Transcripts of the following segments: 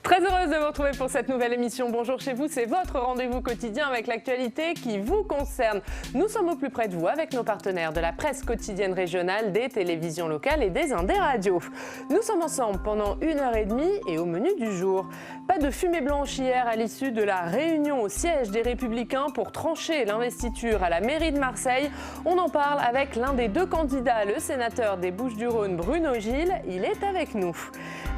Très heureuse de vous retrouver pour cette nouvelle émission. Bonjour chez vous, c'est votre rendez-vous quotidien avec l'actualité qui vous concerne. Nous sommes au plus près de vous avec nos partenaires de la presse quotidienne régionale, des télévisions locales et des Indés radios. Nous sommes ensemble pendant 1h30 et au menu du jour. Pas de fumée blanche hier à l'issue de la réunion au siège des Républicains pour trancher l'investiture à la mairie de Marseille. On en parle avec l'un des deux candidats, le sénateur des Bouches-du-Rhône, Bruno Gilles. Il est avec nous.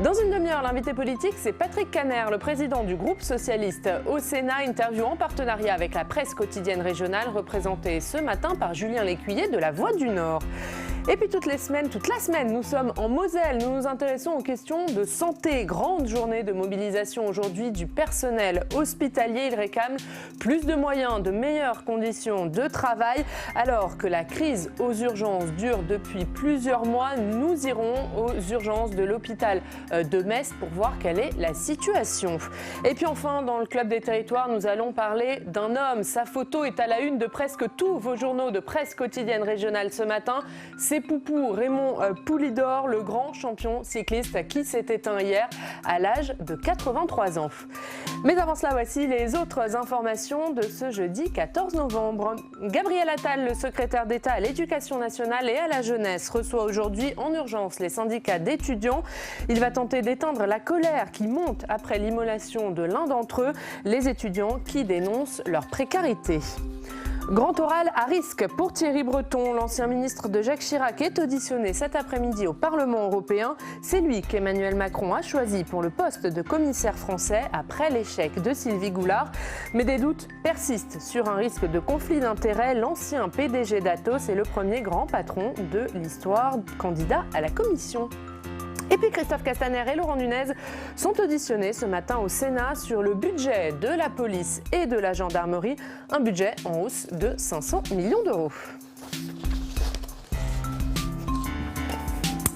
Dans une demi-heure, l'invité politique, c'est Patrick Caner, le président du groupe socialiste au Sénat, interview en partenariat avec la presse quotidienne régionale, représentée ce matin par Julien Lécuyer de La Voix du Nord. Et puis toute la semaine, nous sommes en Moselle. Nous nous intéressons aux questions de santé. Grande journée de mobilisation aujourd'hui du personnel hospitalier. Il réclame plus de moyens, de meilleures conditions de travail. Alors que la crise aux urgences dure depuis plusieurs mois, nous irons aux urgences de l'hôpital de Metz pour voir quelle est la situation. Et puis enfin, dans le Club des Territoires, nous allons parler d'un homme. Sa photo est à la une de presque tous vos journaux de presse quotidienne régionale ce matin. C'est Poupou Raymond Poulidor, le grand champion cycliste qui s'est éteint hier à l'âge de 83 ans. Mais avant cela, voici les autres informations de ce jeudi 14 novembre. Gabriel Attal, le secrétaire d'État à l'Éducation nationale et à la jeunesse, reçoit aujourd'hui en urgence les syndicats d'étudiants. Il va tenter d'éteindre la colère qui monte après l'immolation de l'un d'entre eux, les étudiants qui dénoncent leur précarité. Grand oral à risque pour Thierry Breton. L'ancien ministre de Jacques Chirac est auditionné cet après-midi au Parlement européen. C'est lui qu'Emmanuel Macron a choisi pour le poste de commissaire français après l'échec de Sylvie Goulard. Mais des doutes persistent sur un risque de conflit d'intérêts. L'ancien PDG d'Atos est le premier grand patron de l'histoire candidat à la commission. Et puis Christophe Castaner et Laurent Nunez sont auditionnés ce matin au Sénat sur le budget de la police et de la gendarmerie, un budget en hausse de 500 millions d'euros.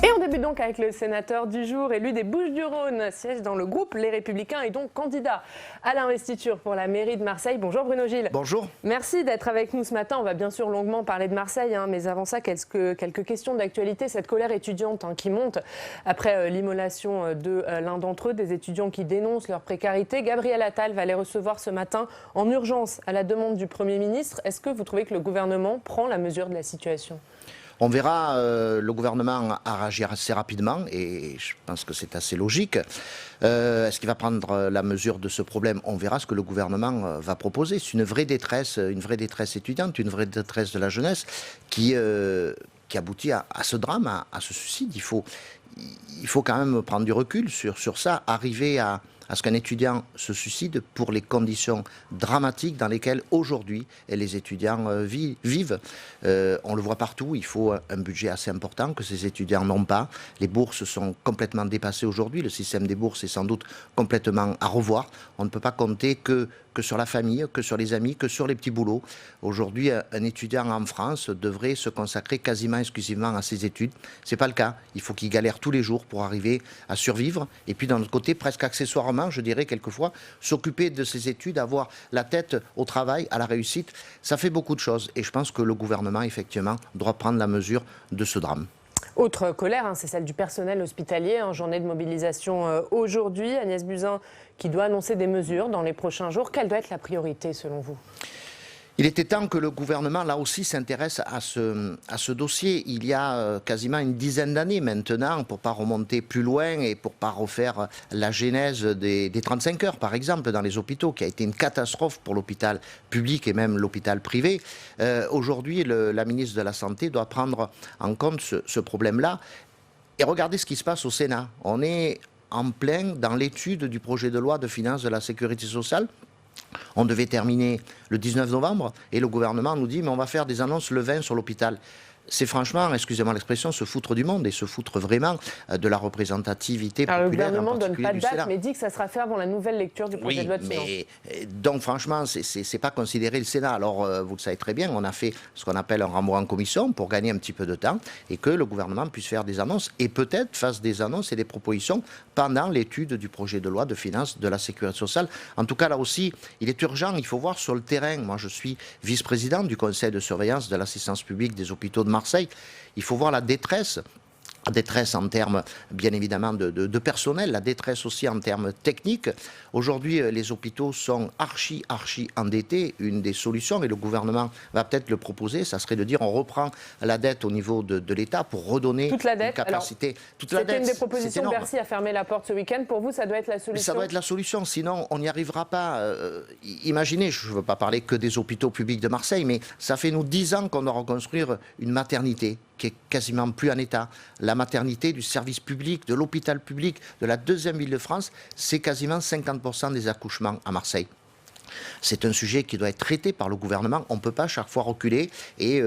Et on débute donc avec le sénateur du jour, élu des Bouches-du-Rhône, siège dans le groupe Les Républicains et donc candidat à l'investiture pour la mairie de Marseille. Bonjour Bruno Gilles. Bonjour. Merci d'être avec nous ce matin. On va bien sûr longuement parler de Marseille, mais avant ça, quelques questions d'actualité. Cette colère étudiante qui monte après l'immolation de l'un d'entre eux, des étudiants qui dénoncent leur précarité. Gabriel Attal va les recevoir ce matin en urgence à la demande du Premier ministre. Est-ce que vous trouvez que le gouvernement prend la mesure de la situation ? On verra, le gouvernement a réagi assez rapidement et je pense que c'est assez logique. Est-ce qu'il va prendre la mesure de ce problème? On verra ce que le gouvernement va proposer. C'est une vraie détresse étudiante, une vraie détresse de la jeunesse qui aboutit à ce drame, à ce suicide. Il faut quand même prendre du recul sur ça, arriver à ce qu'un étudiant se suicide pour les conditions dramatiques dans lesquelles aujourd'hui les étudiants vivent. On le voit partout, il faut un budget assez important que ces étudiants n'ont pas. Les bourses sont complètement dépassées aujourd'hui, le système des bourses est sans doute complètement à revoir. On ne peut pas compter que sur la famille, que sur les amis, que sur les petits boulots. Aujourd'hui, un étudiant en France devrait se consacrer quasiment exclusivement à ses études. Ce n'est pas le cas. Il faut qu'il galère tous les jours pour arriver à survivre. Et puis, d'un autre côté, presque accessoirement, je dirais quelquefois, s'occuper de ses études, avoir la tête au travail, à la réussite, ça fait beaucoup de choses. Et je pense que le gouvernement, effectivement, doit prendre la mesure de ce drame. Autre colère, c'est celle du personnel hospitalier, journée de mobilisation aujourd'hui. Agnès Buzyn qui doit annoncer des mesures dans les prochains jours. Quelle doit être la priorité selon vous ? Il était temps que le gouvernement, là aussi, s'intéresse à ce dossier. Il y a quasiment une dizaine d'années maintenant, pour ne pas remonter plus loin et pour ne pas refaire la genèse des 35 heures, par exemple, dans les hôpitaux, qui a été une catastrophe pour l'hôpital public et même l'hôpital privé. Aujourd'hui, la ministre de la Santé doit prendre en compte ce problème-là. Et regardez ce qui se passe au Sénat. On est en plein dans l'étude du projet de loi de finances de la sécurité sociale. On devait terminer le 19 novembre et le gouvernement nous dit mais on va faire des annonces le 20 sur l'hôpital. C'est franchement, excusez-moi l'expression, se foutre du monde et se foutre vraiment de la représentativité populaire. Le gouvernement ne donne pas de date, Sénat. mais dit que ça sera fait avant la nouvelle lecture du projet de loi de finances. Donc franchement, c'est pas considérer le Sénat. Alors vous le savez très bien, on a fait ce qu'on appelle un renvoi en commission pour gagner un petit peu de temps et que le gouvernement puisse faire des annonces et peut-être fasse des annonces et des propositions pendant l'étude du projet de loi de finances de la sécurité sociale. En tout cas, là aussi, il est urgent, il faut voir sur le terrain. Moi, je suis vice-président du conseil de surveillance de l'assistance publique des hôpitaux de Marseille. Il faut voir la détresse détresse en termes, bien évidemment, de personnel, la détresse aussi en termes techniques. Aujourd'hui, les hôpitaux sont archi endettés. Une des solutions, et le gouvernement va peut-être le proposer, ça serait de dire on reprend la dette au niveau de l'État pour redonner toute la dette, une capacité. C'était une des propositions. Bercy a fermé la porte ce week-end. Pour vous, ça doit être la solution? Ça doit être la solution, sinon on n'y arrivera pas. Imaginez, je ne veux pas parler que des hôpitaux publics de Marseille, mais ça fait nous 10 ans qu'on doit reconstruire une maternité qui est quasiment plus en état. La maternité du service public, de l'hôpital public, de la deuxième ville de France, c'est quasiment 50% des accouchements à Marseille. C'est un sujet qui doit être traité par le gouvernement. On ne peut pas chaque fois reculer. Et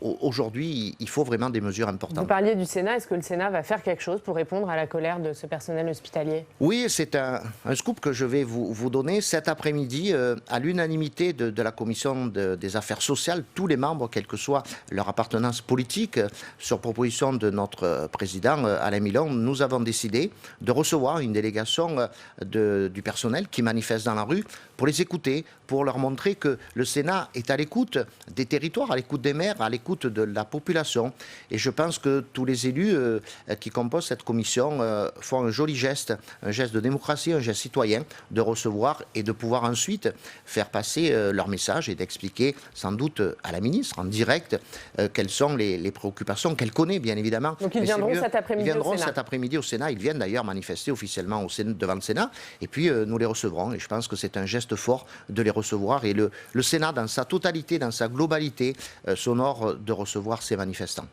aujourd'hui, il faut vraiment des mesures importantes. Vous parliez du Sénat. Est-ce que le Sénat va faire quelque chose pour répondre à la colère de ce personnel hospitalier? Oui, c'est un scoop que je vais vous donner. Cet après-midi, à l'unanimité de la Commission des affaires sociales, tous les membres, quelle que soit leur appartenance politique, sur proposition de notre président Alain Milon, nous avons décidé de recevoir une délégation du personnel qui manifeste dans la rue pour les écouter, pour leur montrer que le Sénat est à l'écoute des territoires, à l'écoute des maires, à l'écoute de la population. Et je pense que tous les élus qui composent cette commission font un joli geste, un geste de démocratie, un geste citoyen, de recevoir et de pouvoir ensuite faire passer leur message et d'expliquer sans doute à la ministre en direct quelles sont les préoccupations qu'elle connaît bien évidemment. Donc ils viendront cet après-midi au Sénat. Ils viendront cet après-midi au Sénat. Ils viennent d'ailleurs manifester officiellement devant le Sénat et puis nous les recevrons. Et je pense que c'est un geste fort de les recevoir et le Sénat dans sa totalité, dans sa globalité, s'honore de recevoir ces manifestants.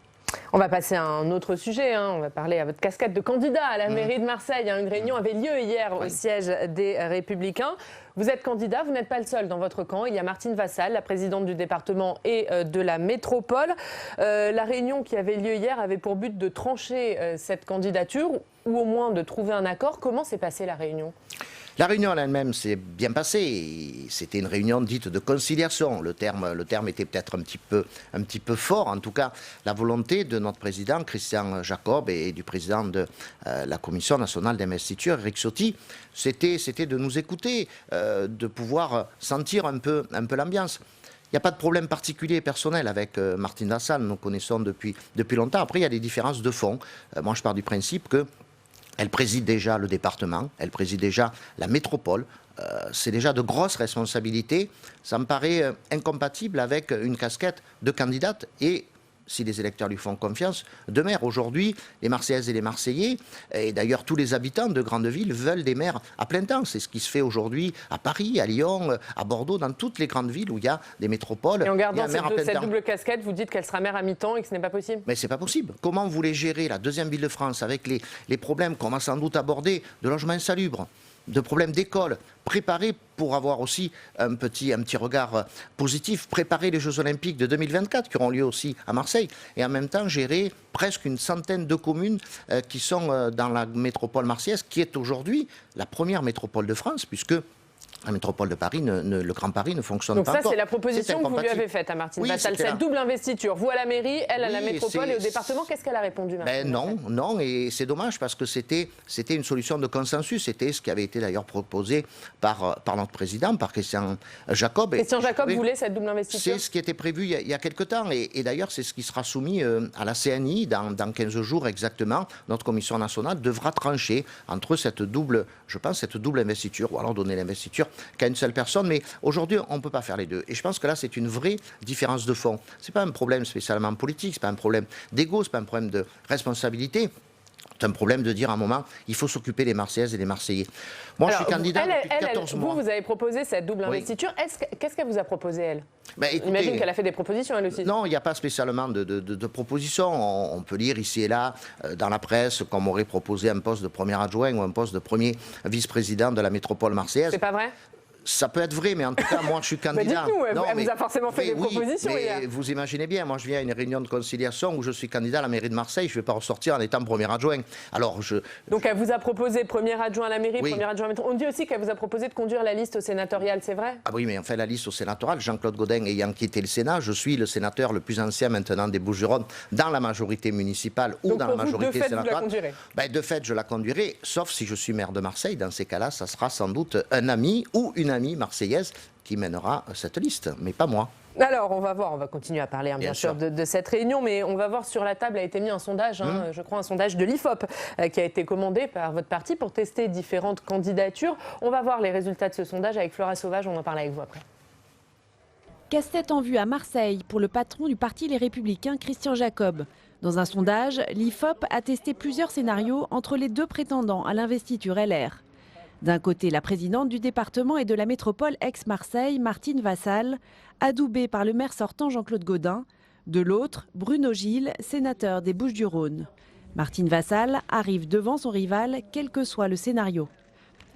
On va passer à un autre sujet, on va parler à votre casquette de candidat à la mairie de Marseille. Une réunion avait lieu hier au siège des Républicains. Vous êtes candidat, vous n'êtes pas le seul dans votre camp. Il y a Martine Vassal, la présidente du département et de la métropole. La réunion qui avait lieu hier avait pour but de trancher cette candidature ou au moins de trouver un accord. Comment s'est passée la réunion ? La réunion en elle-même s'est bien passée. C'était une réunion dite de conciliation. Le terme était peut-être un petit peu fort. En tout cas, la volonté de notre président, Christian Jacob, et du président de la Commission nationale d'investiture, Eric Ciotti, c'était de nous écouter, de pouvoir sentir un peu l'ambiance. Il n'y a pas de problème particulier personnel avec Martine Vassal. Nous connaissons depuis longtemps. Après, il y a des différences de fond. Moi, je pars du principe que elle préside déjà le département, elle préside déjà la métropole. C'est déjà de grosses responsabilités. Ça me paraît incompatible avec une casquette de candidate et, si les électeurs lui font confiance, de maire. Aujourd'hui, les Marseillaises et les Marseillais, et d'ailleurs tous les habitants de grandes villes, veulent des maires à plein temps. C'est ce qui se fait aujourd'hui à Paris, à Lyon, à Bordeaux, dans toutes les grandes villes où il y a des métropoles. Et en gardant cette double casquette, vous dites qu'elle sera maire à mi-temps et que ce n'est pas possible? Mais c'est pas possible. Comment vous voulez gérer la deuxième ville de France avec les problèmes qu'on va sans doute aborder de logement insalubre, de problèmes d'école, préparer pour avoir aussi un petit regard positif, préparer les Jeux Olympiques de 2024 qui auront lieu aussi à Marseille et en même temps gérer presque une centaine de communes qui sont dans la métropole marseillaise qui est aujourd'hui la première métropole de France puisque la métropole de Paris, le Grand Paris ne fonctionne pas encore. Donc ça, c'est la proposition que vous lui avez faite à Martine Vassal, cette double investiture. Vous à la mairie, elle à la métropole et au département. Qu'est-ce qu'elle a répondu, Martine Vassal ? Non, et c'est dommage parce que c'était une solution de consensus. C'était ce qui avait été d'ailleurs proposé par notre président, par Christian Jacob. Christian Jacob voulait cette double investiture ? C'est ce qui était prévu il y a quelque temps. Et d'ailleurs, c'est ce qui sera soumis à la CNI dans 15 jours exactement. Notre commission nationale devra trancher entre cette double investiture, ou alors donner l'investiture qu'à une seule personne, mais aujourd'hui on ne peut pas faire les deux. Et je pense que là c'est une vraie différence de fond. C'est pas un problème spécialement politique, c'est pas un problème d'ego, c'est pas un problème de responsabilité. C'est un problème de dire à un moment, il faut s'occuper des Marseillaises et des Marseillais. Moi, je suis candidat depuis 14 mois. Vous avez proposé cette double investiture. Qu'est-ce qu'elle vous a proposé, elle ? J'imagine qu'elle a fait des propositions, elle aussi. Non, il n'y a pas spécialement de propositions. On peut lire ici et là, dans la presse, qu'on m'aurait proposé un poste de premier adjoint ou un poste de premier vice-président de la métropole marseillaise. C'est pas vrai ? Ça peut être vrai, mais en tout cas, moi, je suis candidat. Dites-nous, elle vous a forcément fait des propositions hier. Vous imaginez bien, moi, je viens à une réunion de conciliation où je suis candidat à la mairie de Marseille, je ne vais pas ressortir en étant premier adjoint. Donc, elle vous a proposé premier adjoint à la mairie, premier adjoint à la métropole. On dit aussi qu'elle vous a proposé de conduire la liste au sénatorial, c'est vrai ? Ah oui, mais enfin, la liste au sénatorial, Jean-Claude Gaudin ayant quitté le Sénat, je suis le sénateur le plus ancien maintenant des Bouches-du-Rhône dans la majorité municipale ou dans la majorité sénatoriale. De fait, je la conduirai, sauf si je suis maire de Marseille. Dans ces cas-là, ça sera sans doute un ami ou une amie marseillaise qui mènera cette liste, mais pas moi. Alors, on va voir, on va continuer à parler bien sûr de cette réunion, mais on va voir, sur la table a été mis un sondage, je crois un sondage de l'IFOP qui a été commandé par votre parti pour tester différentes candidatures. On va voir les résultats de ce sondage avec Flora Sauvage, on en parle avec vous après. Casse-tête en vue à Marseille pour le patron du parti Les Républicains, Christian Jacob. Dans un sondage, l'IFOP a testé plusieurs scénarios entre les deux prétendants à l'investiture LR. D'un côté, la présidente du département et de la métropole ex-Marseille, Martine Vassal, adoubée par le maire sortant Jean-Claude Gaudin. De l'autre, Bruno Gilles, sénateur des Bouches-du-Rhône. Martine Vassal arrive devant son rival, quel que soit le scénario.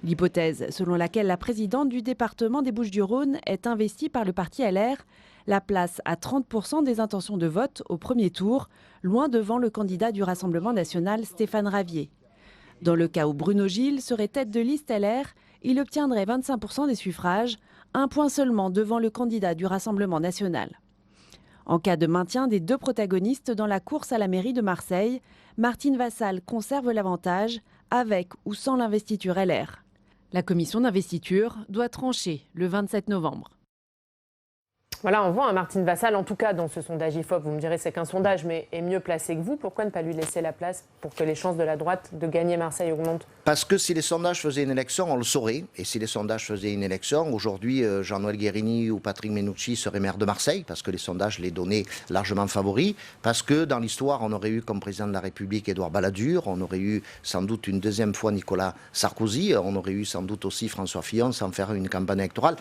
L'hypothèse selon laquelle la présidente du département des Bouches-du-Rhône est investie par le parti LR la place à 30% des intentions de vote au premier tour, loin devant le candidat du Rassemblement national, Stéphane Ravier. Dans le cas où Bruno Gilles serait tête de liste LR, il obtiendrait 25% des suffrages, un point seulement devant le candidat du Rassemblement national. En cas de maintien des deux protagonistes dans la course à la mairie de Marseille, Martine Vassal conserve l'avantage, avec ou sans l'investiture LR. La commission d'investiture doit trancher le 27 novembre. Voilà, on voit Martine Vassal, en tout cas dans ce sondage IFOP, vous me direz c'est qu'un sondage, mais est mieux placé que vous. Pourquoi ne pas lui laisser la place pour que les chances de la droite de gagner Marseille augmentent? Parce que si les sondages faisaient une élection, on le saurait. Et si les sondages faisaient une élection, aujourd'hui, Jean-Noël Guérini ou Patrick Mennucci seraient maire de Marseille, parce que les sondages les donnaient largement favoris. Parce que dans l'histoire, on aurait eu comme président de la République Édouard Balladur, on aurait eu sans doute une deuxième fois Nicolas Sarkozy, on aurait eu sans doute aussi François Fillon sans faire une campagne électorale.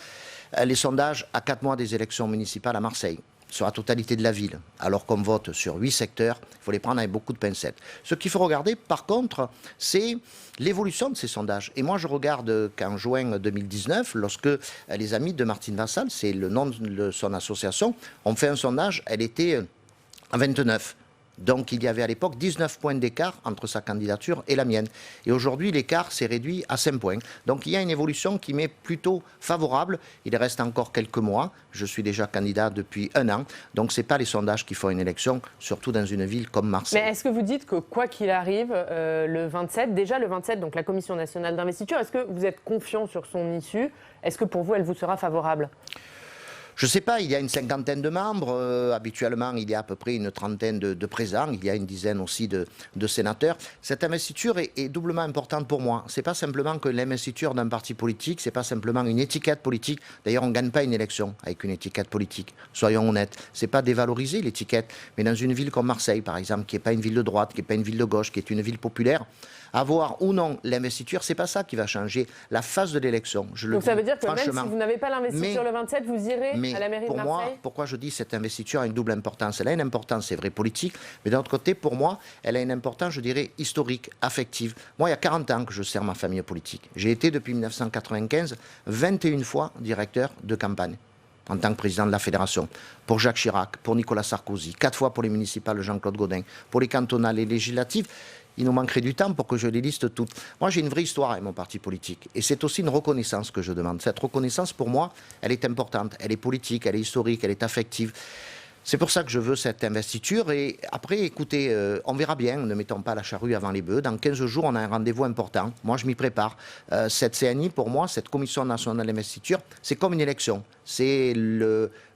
Les sondages à 4 mois des élections municipales à Marseille, sur la totalité de la ville, alors qu'on vote sur 8 secteurs, il faut les prendre avec beaucoup de pincettes. Ce qu'il faut regarder, par contre, c'est l'évolution de ces sondages. Et moi, je regarde qu'en juin 2019, lorsque les amis de Martine Vassal, c'est le nom de son association, ont fait un sondage, elle était à 29. Donc il y avait à l'époque 19 points d'écart entre sa candidature et la mienne. Et aujourd'hui, l'écart s'est réduit à 5 points. Donc il y a une évolution qui m'est plutôt favorable. Il reste encore quelques mois. Je suis déjà candidat depuis 1 an. Donc ce n'est pas les sondages qui font une élection, surtout dans une ville comme Marseille. Mais est-ce que vous dites que quoi qu'il arrive, le 27, déjà le 27, donc la Commission nationale d'investiture, est-ce que vous êtes confiant sur son issue? Est-ce que pour vous, elle vous sera favorable? Je ne sais pas, il y a une 50aine de membres, habituellement il y a à peu près une 30aine de présents, il y a une dizaine aussi de sénateurs. Cette investiture est doublement importante pour moi. Ce n'est pas simplement que l'investiture d'un parti politique, ce n'est pas simplement une étiquette politique. D'ailleurs, on ne gagne pas une élection avec une étiquette politique, soyons honnêtes. Ce n'est pas dévaloriser l'étiquette, mais dans une ville comme Marseille, par exemple, qui n'est pas une ville de droite, qui n'est pas une ville de gauche, qui est une ville populaire, avoir ou non l'investiture, c'est pas ça qui va changer la phase de l'élection. Donc ça veut dire que même si vous n'avez pas l'investiture le 27, vous irez à la mairie de Marseille? Pour moi, pourquoi je dis cette investiture a une double importance? Elle a une importance, c'est vrai, politique, mais d'un autre côté, pour moi, elle a une importance, je dirais, historique, affective. Moi, il y a 40 ans que je sers ma famille politique. J'ai été depuis 1995 21 fois directeur de campagne en tant que président de la fédération, pour Jacques Chirac, pour Nicolas Sarkozy, 4 fois pour les municipales de Jean-Claude Gaudin, pour les cantonales et législatives. Il nous manquerait du temps pour que je les liste toutes. Moi, j'ai une vraie histoire avec mon parti politique. Et c'est aussi une reconnaissance que je demande. Cette reconnaissance, pour moi, elle est importante. Elle est politique, elle est historique, elle est affective. C'est pour ça que je veux cette investiture. Et après, écoutez, on verra bien. Ne mettons pas la charrue avant les bœufs. Dans 15 jours, on a un rendez-vous important. Moi, je m'y prépare. Cette CNI, pour moi, cette Commission nationale d'investiture, c'est comme une élection. C'est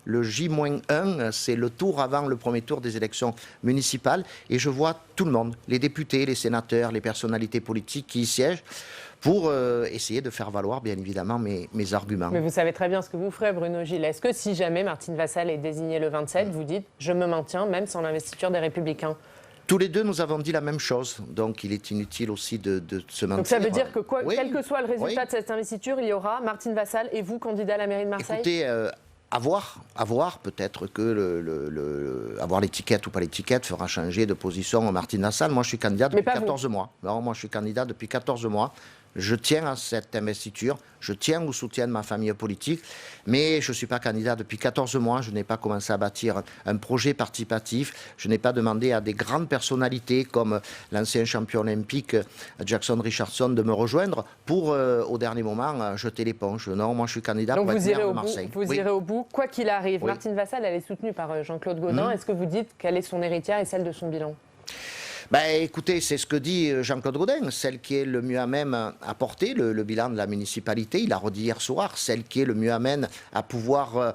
le J-1, c'est le tour avant le premier tour des élections municipales. Et je vois tout le monde, les députés, les sénateurs, les personnalités politiques qui y siègent, pour essayer de faire valoir, bien évidemment, mes arguments. Mais vous savez très bien ce que vous ferez, Bruno Gilles. Est-ce que si jamais Martine Vassal est désignée le 27, vous dites « je me maintiens, même sans l'investiture des Républicains » ? Tous les deux, nous avons dit la même chose. Donc, il est inutile aussi de se mentir. Donc, ça veut dire que quel que soit le résultat de cette investiture, il y aura Martine Vassal et vous, candidat à la mairie de Marseille ? Écoutez, à voir, peut-être que avoir l'étiquette ou pas l'étiquette fera changer de position Martine Vassal. Moi, je suis candidat depuis 14 mois. Non, moi, je suis candidat depuis 14 mois. Je tiens à cette investiture, je tiens au soutien de ma famille politique, mais je ne suis pas candidat depuis 14 mois, je n'ai pas commencé à bâtir un projet participatif, je n'ai pas demandé à des grandes personnalités comme l'ancien champion olympique Jackson Richardson de me rejoindre pour, au dernier moment, jeter l'éponge. Non, moi je suis candidat pour être maire de Marseille. Vous irez au bout, quoi qu'il arrive. Oui. Martine Vassal, elle est soutenue par Jean-Claude Gaudin. Est-ce que vous dites quelle est son héritière et celle de son bilan ? Écoutez, c'est ce que dit Jean-Claude Gaudin, celle qui est le mieux à même à porter le bilan de la municipalité. Il a redit hier soir, celle qui est le mieux à même à pouvoir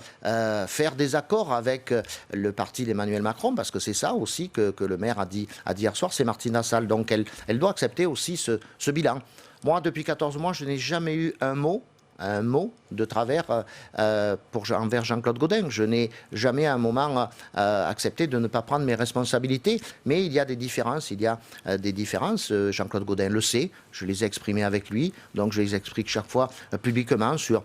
faire des accords avec le parti d'Emmanuel Macron, parce que c'est ça aussi que le maire a dit hier soir, c'est Martine Lassalle. Donc elle doit accepter aussi ce bilan. Moi, depuis 14 mois, je n'ai jamais eu un mot de travers envers Jean-Claude Gaudin. Je n'ai jamais à un moment accepté de ne pas prendre mes responsabilités, mais il y a des différences. Jean-Claude Gaudin le sait, je les ai exprimées avec lui, donc je les explique chaque fois publiquement sur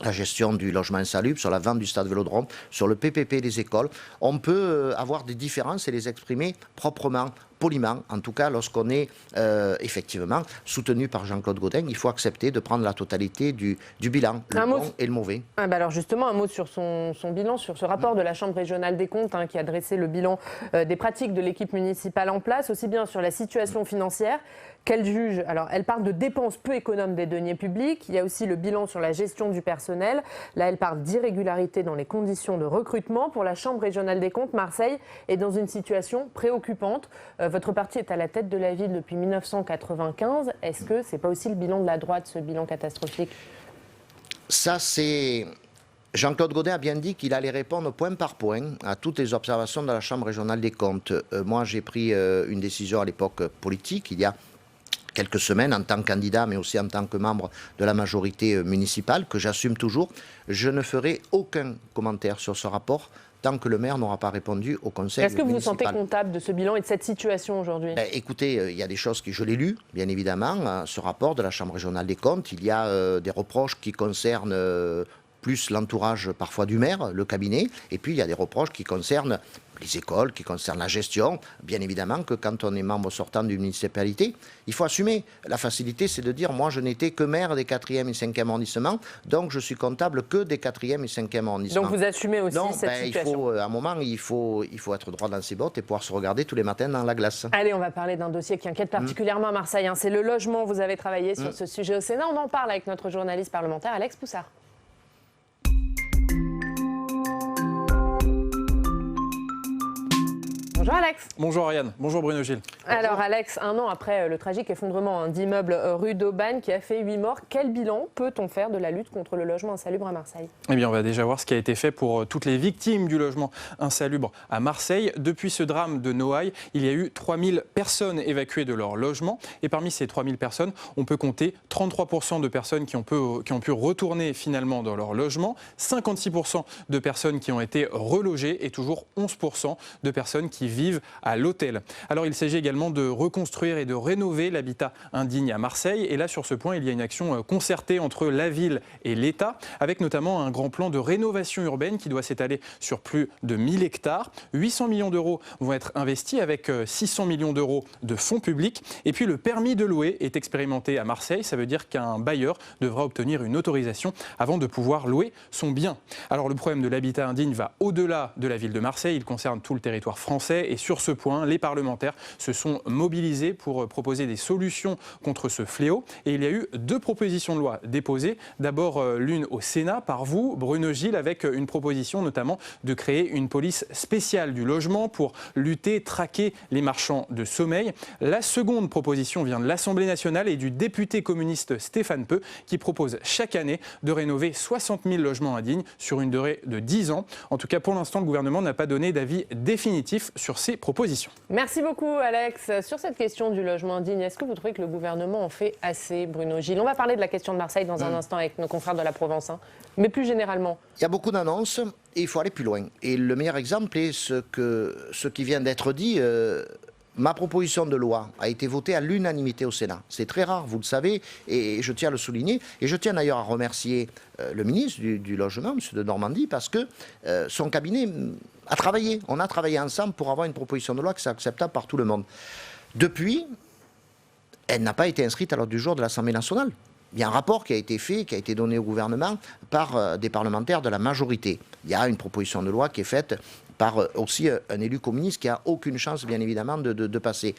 la gestion du logement insalubre, sur la vente du stade Vélodrome, sur le PPP des écoles. On peut avoir des différences et les exprimer proprement, poliment. En tout cas, lorsqu'on est effectivement soutenu par Jean-Claude Gaudin, il faut accepter de prendre la totalité du bilan, le bon et le mauvais. Alors justement, un mot sur son bilan, sur ce rapport de la Chambre régionale des comptes qui a dressé le bilan des pratiques de l'équipe municipale en place, aussi bien sur la situation financière qu'elle juge. Alors, elle parle de dépenses peu économes des deniers publics. Il y a aussi le bilan sur la gestion du personnel. Là, elle parle d'irrégularité dans les conditions de recrutement. Pour la Chambre régionale des comptes, Marseille est dans une situation préoccupante. Votre parti est à la tête de la ville depuis 1995. Est-ce que ce n'est pas aussi le bilan de la droite, ce bilan catastrophique ? Ça, c'est... Jean-Claude Gaudin a bien dit qu'il allait répondre point par point à toutes les observations de la Chambre régionale des comptes. Moi, j'ai pris une décision à l'époque politique, il y a quelques semaines, en tant que candidat, mais aussi en tant que membre de la majorité municipale, que j'assume toujours. Je ne ferai aucun commentaire sur ce rapport tant que le maire n'aura pas répondu au conseil municipal. Est-ce que vous vous sentez comptable de ce bilan et de cette situation aujourd'hui ? Écoutez, il y a des choses je l'ai lu, bien évidemment, ce rapport de la Chambre régionale des comptes. Il y a des reproches qui concernent plus l'entourage parfois du maire, le cabinet, et puis il y a des reproches qui concernent les écoles, qui concernent la gestion. Bien évidemment que quand on est membre sortant d'une municipalité, il faut assumer. La facilité, c'est de dire, moi je n'étais que maire des 4e et 5e arrondissements, donc je suis comptable que des 4e et 5e arrondissements. Donc vous assumez aussi cette situation. À un moment, il faut être droit dans ses bottes et pouvoir se regarder tous les matins dans la glace. Allez, on va parler d'un dossier qui inquiète particulièrement à Marseille. C'est le logement. Vous avez travaillé sur ce sujet au Sénat. On en parle avec notre journaliste parlementaire, Alex Poussard. Bonjour Alex. Bonjour Ariane, bonjour Bruno Gilles. Alors Alex, un an après le tragique effondrement d'immeuble rue d'Aubagne qui a fait 8 morts, quel bilan peut-on faire de la lutte contre le logement insalubre à Marseille ? Eh bien on va déjà voir ce qui a été fait pour toutes les victimes du logement insalubre à Marseille. Depuis ce drame de Noailles, il y a eu 3000 personnes évacuées de leur logement. Et parmi ces 3000 personnes, on peut compter 33% de personnes qui ont pu retourner finalement dans leur logement, 56% de personnes qui ont été relogées et toujours 11% de personnes qui vivent à l'hôtel. Alors il s'agit également de reconstruire et de rénover l'habitat indigne à Marseille. Et là, sur ce point, il y a une action concertée entre la ville et l'État, avec notamment un grand plan de rénovation urbaine qui doit s'étaler sur plus de 1000 hectares. 800 millions d'euros vont être investis avec 600 millions d'euros de fonds publics. Et puis le permis de louer est expérimenté à Marseille. Ça veut dire qu'un bailleur devra obtenir une autorisation avant de pouvoir louer son bien. Alors le problème de l'habitat indigne va au-delà de la ville de Marseille. Il concerne tout le territoire français. Et sur ce point, les parlementaires se sont mobilisés pour proposer des solutions contre ce fléau. Et il y a eu 2 propositions de loi déposées. D'abord, l'une au Sénat par vous, Bruno Gilles, avec une proposition notamment de créer une police spéciale du logement pour lutter, traquer les marchands de sommeil. La seconde proposition vient de l'Assemblée nationale et du député communiste Stéphane Peu, qui propose chaque année de rénover 60 000 logements indignes sur une durée de 10 ans. En tout cas, pour l'instant, le gouvernement n'a pas donné d'avis définitif sur ces propositions. Merci beaucoup Alex. Sur cette question du logement indigne, est-ce que vous trouvez que le gouvernement en fait assez, Bruno Gilles ? On va parler de la question de Marseille dans un instant avec nos confrères de la Provence, mais plus généralement. Il y a beaucoup d'annonces et il faut aller plus loin. Et le meilleur exemple est ce qui vient d'être dit. Ma proposition de loi a été votée à l'unanimité au Sénat. C'est très rare, vous le savez, et je tiens à le souligner. Et je tiens d'ailleurs à remercier le ministre du Logement, M. de Normandie, parce que son cabinet a travaillé. On a travaillé ensemble pour avoir une proposition de loi qui soit acceptable par tout le monde. Depuis, elle n'a pas été inscrite à l'ordre du jour de l'Assemblée nationale. Il y a un rapport qui a été fait, qui a été donné au gouvernement par des parlementaires de la majorité. Il y a une proposition de loi qui est faite par aussi un élu communiste qui n'a aucune chance, bien évidemment, de passer.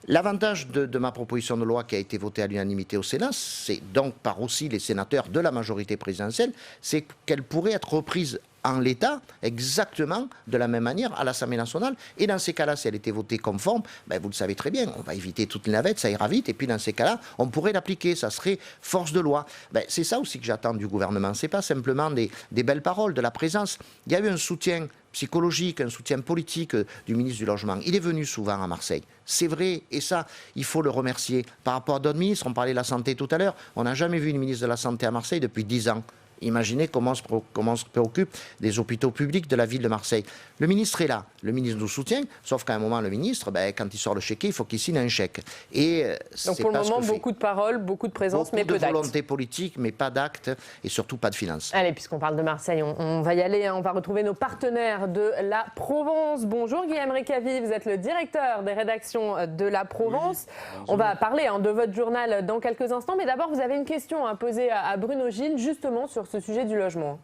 L'avantage de ma proposition de loi qui a été votée à l'unanimité au Sénat, c'est donc par aussi les sénateurs de la majorité présidentielle, c'est qu'elle pourrait être reprise en l'état, exactement de la même manière à l'Assemblée nationale. Et dans ces cas-là, si elle était votée conforme, ben vous le savez très bien, on va éviter toutes les navettes, ça ira vite. Et puis dans ces cas-là, on pourrait l'appliquer, ça serait force de loi. Ben, c'est ça aussi que j'attends du gouvernement. C'est pas simplement des belles paroles, de la présence. Il y a eu un soutien psychologique, un soutien politique du ministre du Logement. Il est venu souvent à Marseille. C'est vrai, et ça, il faut le remercier. Par rapport à d'autres ministres, on parlait de la santé tout à l'heure, on n'a jamais vu une ministre de la Santé à Marseille depuis 10 ans. Imaginez comment on se préoccupe des hôpitaux publics de la ville de Marseille. Le ministre est là, le ministre nous soutient, sauf qu'à un moment, le ministre, ben, quand il sort le chéquier, il faut qu'il signe un chèque. Et donc pour le moment, beaucoup de paroles, beaucoup de présence, mais peu d'actes. Beaucoup de volonté politique, mais pas d'actes, et surtout pas de finances. Allez, puisqu'on parle de Marseille, on va y aller, on va retrouver nos partenaires de la Provence. Bonjour Guillaume Ricavi, vous êtes le directeur des rédactions de la Provence. Oui, on va parler de votre journal dans quelques instants, mais d'abord, vous avez une question à poser à Bruno Gilles, justement sur ce sujet du logement.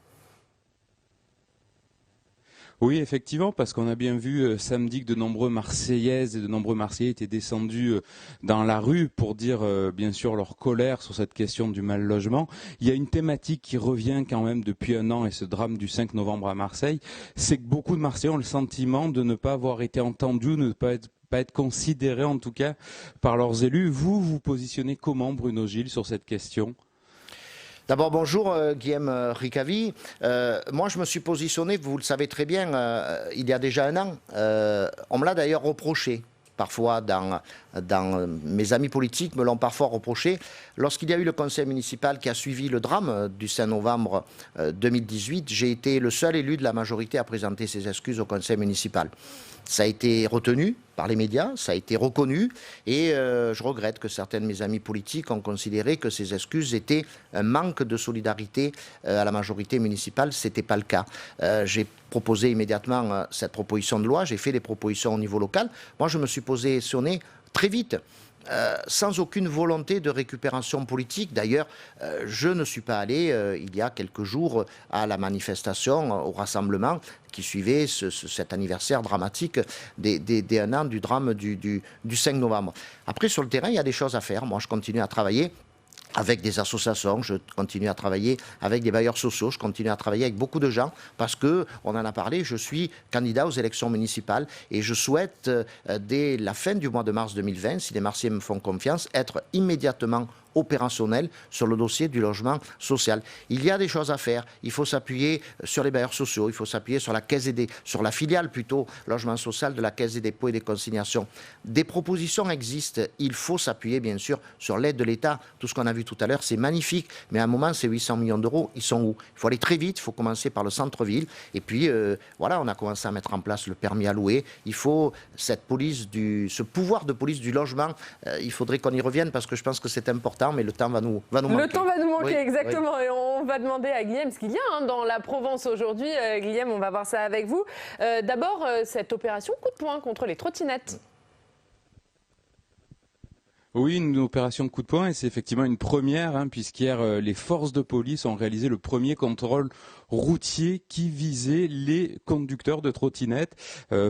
Oui, effectivement, parce qu'on a bien vu samedi que de nombreux Marseillaises et de nombreux Marseillais étaient descendus dans la rue pour dire bien sûr leur colère sur cette question du mal logement. Il y a une thématique qui revient quand même depuis un an et ce drame du 5 novembre à Marseille, c'est que beaucoup de Marseillais ont le sentiment de ne pas avoir été entendus, de ne pas être considérés en tout cas par leurs élus. Vous vous positionnez comment, Bruno Gilles, sur cette question ? D'abord, bonjour Guillaume Ricavi. Moi, je me suis positionné, vous le savez très bien, il y a déjà un an. On me l'a d'ailleurs reproché. Parfois, mes amis politiques me l'ont parfois reproché. Lorsqu'il y a eu le conseil municipal qui a suivi le drame du 5 novembre 2018, j'ai été le seul élu de la majorité à présenter ses excuses au conseil municipal. Ça a été retenu par les médias, ça a été reconnu et je regrette que certains de mes amis politiques ont considéré que ces excuses étaient un manque de solidarité à la majorité municipale. Ce n'était pas le cas. J'ai proposé immédiatement cette proposition de loi, j'ai fait des propositions au niveau local. Moi, je me suis positionné très vite. Sans aucune volonté de récupération politique. D'ailleurs, je ne suis pas allé, il y a quelques jours, à la manifestation, au rassemblement qui suivait cet anniversaire dramatique des 1 an du drame du 5 novembre. Après, sur le terrain, il y a des choses à faire. Moi, je continue à travailler avec des associations, je continue à travailler avec des bailleurs sociaux, je continue à travailler avec beaucoup de gens parce que, on en a parlé, je suis candidat aux élections municipales et je souhaite, dès la fin du mois de mars 2020, si les Marseillais me font confiance, être immédiatement opérationnel sur le dossier du logement social. Il y a des choses à faire. Il faut s'appuyer sur les bailleurs sociaux, il faut s'appuyer sur la caisse sur la filiale plutôt, logement social de la Caisse des dépôts et des consignations. Des propositions existent. Il faut s'appuyer bien sûr sur l'aide de l'État. Tout ce qu'on a vu tout à l'heure, c'est magnifique. Mais à un moment, ces 800 millions d'euros, ils sont où? Il faut aller très vite. Il faut commencer par le centre-ville. Et puis, voilà, on a commencé à mettre en place le permis à louer. Il faut ce pouvoir de police du logement. Il faudrait qu'on y revienne parce que je pense que c'est important. Mais le temps va nous manquer. Le temps va nous manquer, oui, exactement. Oui. Et on va demander à Guillaume ce qu'il y a dans la Provence aujourd'hui. Guillaume, on va voir ça avec vous. D'abord, cette opération coup de poing contre les trottinettes. Oui, une opération coup de poing et c'est effectivement une première, puisqu'hier les forces de police ont réalisé le premier contrôle routier qui visait les conducteurs de trottinettes,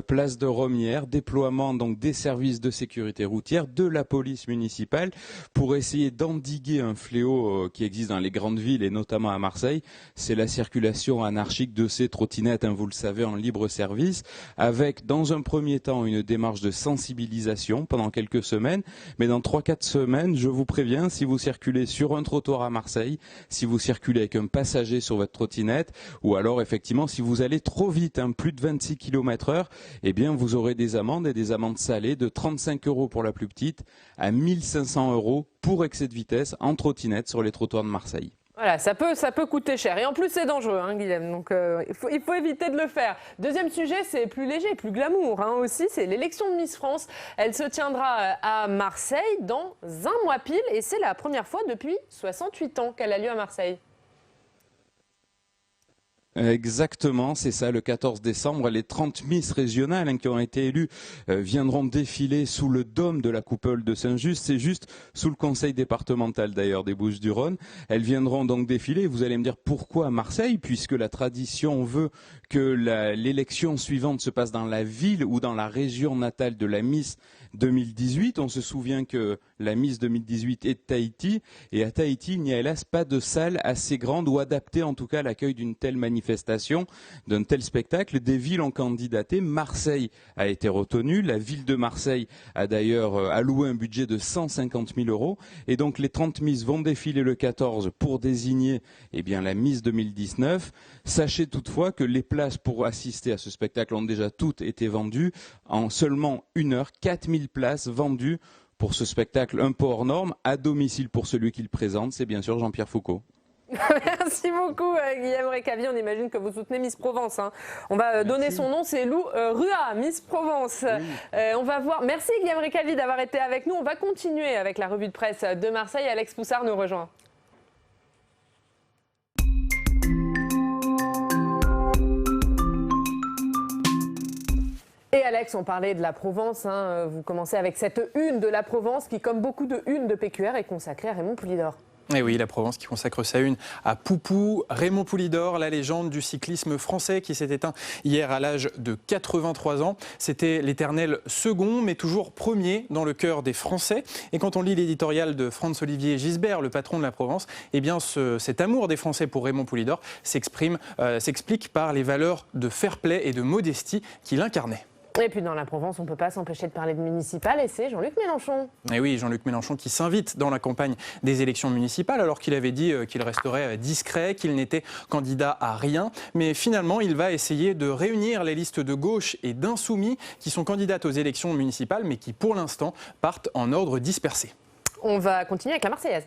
place de Romière, déploiement donc des services de sécurité routière, de la police municipale pour essayer d'endiguer un fléau qui existe dans les grandes villes et notamment à Marseille, c'est la circulation anarchique de ces trottinettes, vous le savez, en libre service, avec dans un premier temps une démarche de sensibilisation pendant quelques semaines, mais dans 3-4 semaines, je vous préviens, si vous circulez sur un trottoir à Marseille, si vous circulez avec un passager sur votre trottinette, ou alors effectivement si vous allez trop vite, plus de 26 km/h, eh bien vous aurez des amendes et des amendes salées de 35 € pour la plus petite à 1 500 € pour excès de vitesse en trottinette sur les trottoirs de Marseille. Voilà, ça peut coûter cher. Et en plus, c'est dangereux, Guillaume. Donc, il faut éviter de le faire. Deuxième sujet, c'est plus léger, plus glamour aussi. C'est l'élection de Miss France. Elle se tiendra à Marseille dans un mois pile. Et c'est la première fois depuis 68 ans qu'elle a lieu à Marseille. Exactement, c'est ça, le 14 décembre, les 30 Miss régionales qui ont été élues viendront défiler sous le dôme de la coupole de Saint-Just, c'est juste sous le conseil départemental d'ailleurs des Bouches-du-Rhône. Elles viendront donc défiler, vous allez me dire pourquoi à Marseille, puisque la tradition veut que l'élection suivante se passe dans la ville ou dans la région natale de la Miss 2018. On se souvient que la Miss 2018 est de Tahiti et à Tahiti, il n'y a hélas pas de salle assez grande ou adaptée en tout cas à l'accueil d'une telle manifestation. manifestation d'un tel spectacle. Des villes ont candidaté. Marseille a été retenue. La ville de Marseille a d'ailleurs alloué un budget de 150 000 €. Et donc les 30 Miss vont défiler le 14 pour désigner la Miss 2019. Sachez toutefois que les places pour assister à ce spectacle ont déjà toutes été vendues. En seulement 1 heure, 4000 places vendues pour ce spectacle un peu hors norme, à domicile pour celui qui le présente, c'est bien sûr Jean-Pierre Foucault. Merci beaucoup Guillaume Récavier, on imagine que vous soutenez Miss Provence. Hein. On va donner son nom, c'est Lou Rua, Miss Provence. Oui. On va voir. Merci Guillaume Récavier d'avoir été avec nous. On va continuer avec la revue de presse de Marseille. Alex Poussard nous rejoint. Et Alex, on parlait de la Provence, hein. Vous commencez avec cette une de la Provence qui, comme beaucoup de unes de PQR, est consacrée à Raymond Poulidor. Et oui, la Provence qui consacre sa une à Poupou, Raymond Poulidor, la légende du cyclisme français qui s'est éteint hier à l'âge de 83 ans. C'était l'éternel second, mais toujours premier dans le cœur des Français. Et quand on lit l'éditorial de Franz-Olivier Gisbert, le patron de la Provence, eh bien cet amour des Français pour Raymond Poulidor s'explique par les valeurs de fair play et de modestie qu'il incarnait. Et puis dans la Provence, on ne peut pas s'empêcher de parler de municipal et c'est Jean-Luc Mélenchon. Et oui, Jean-Luc Mélenchon qui s'invite dans la campagne des élections municipales alors qu'il avait dit qu'il resterait discret, qu'il n'était candidat à rien. Mais finalement, il va essayer de réunir les listes de gauche et d'insoumis qui sont candidates aux élections municipales mais qui pour l'instant partent en ordre dispersé. On va continuer avec la Marseillaise.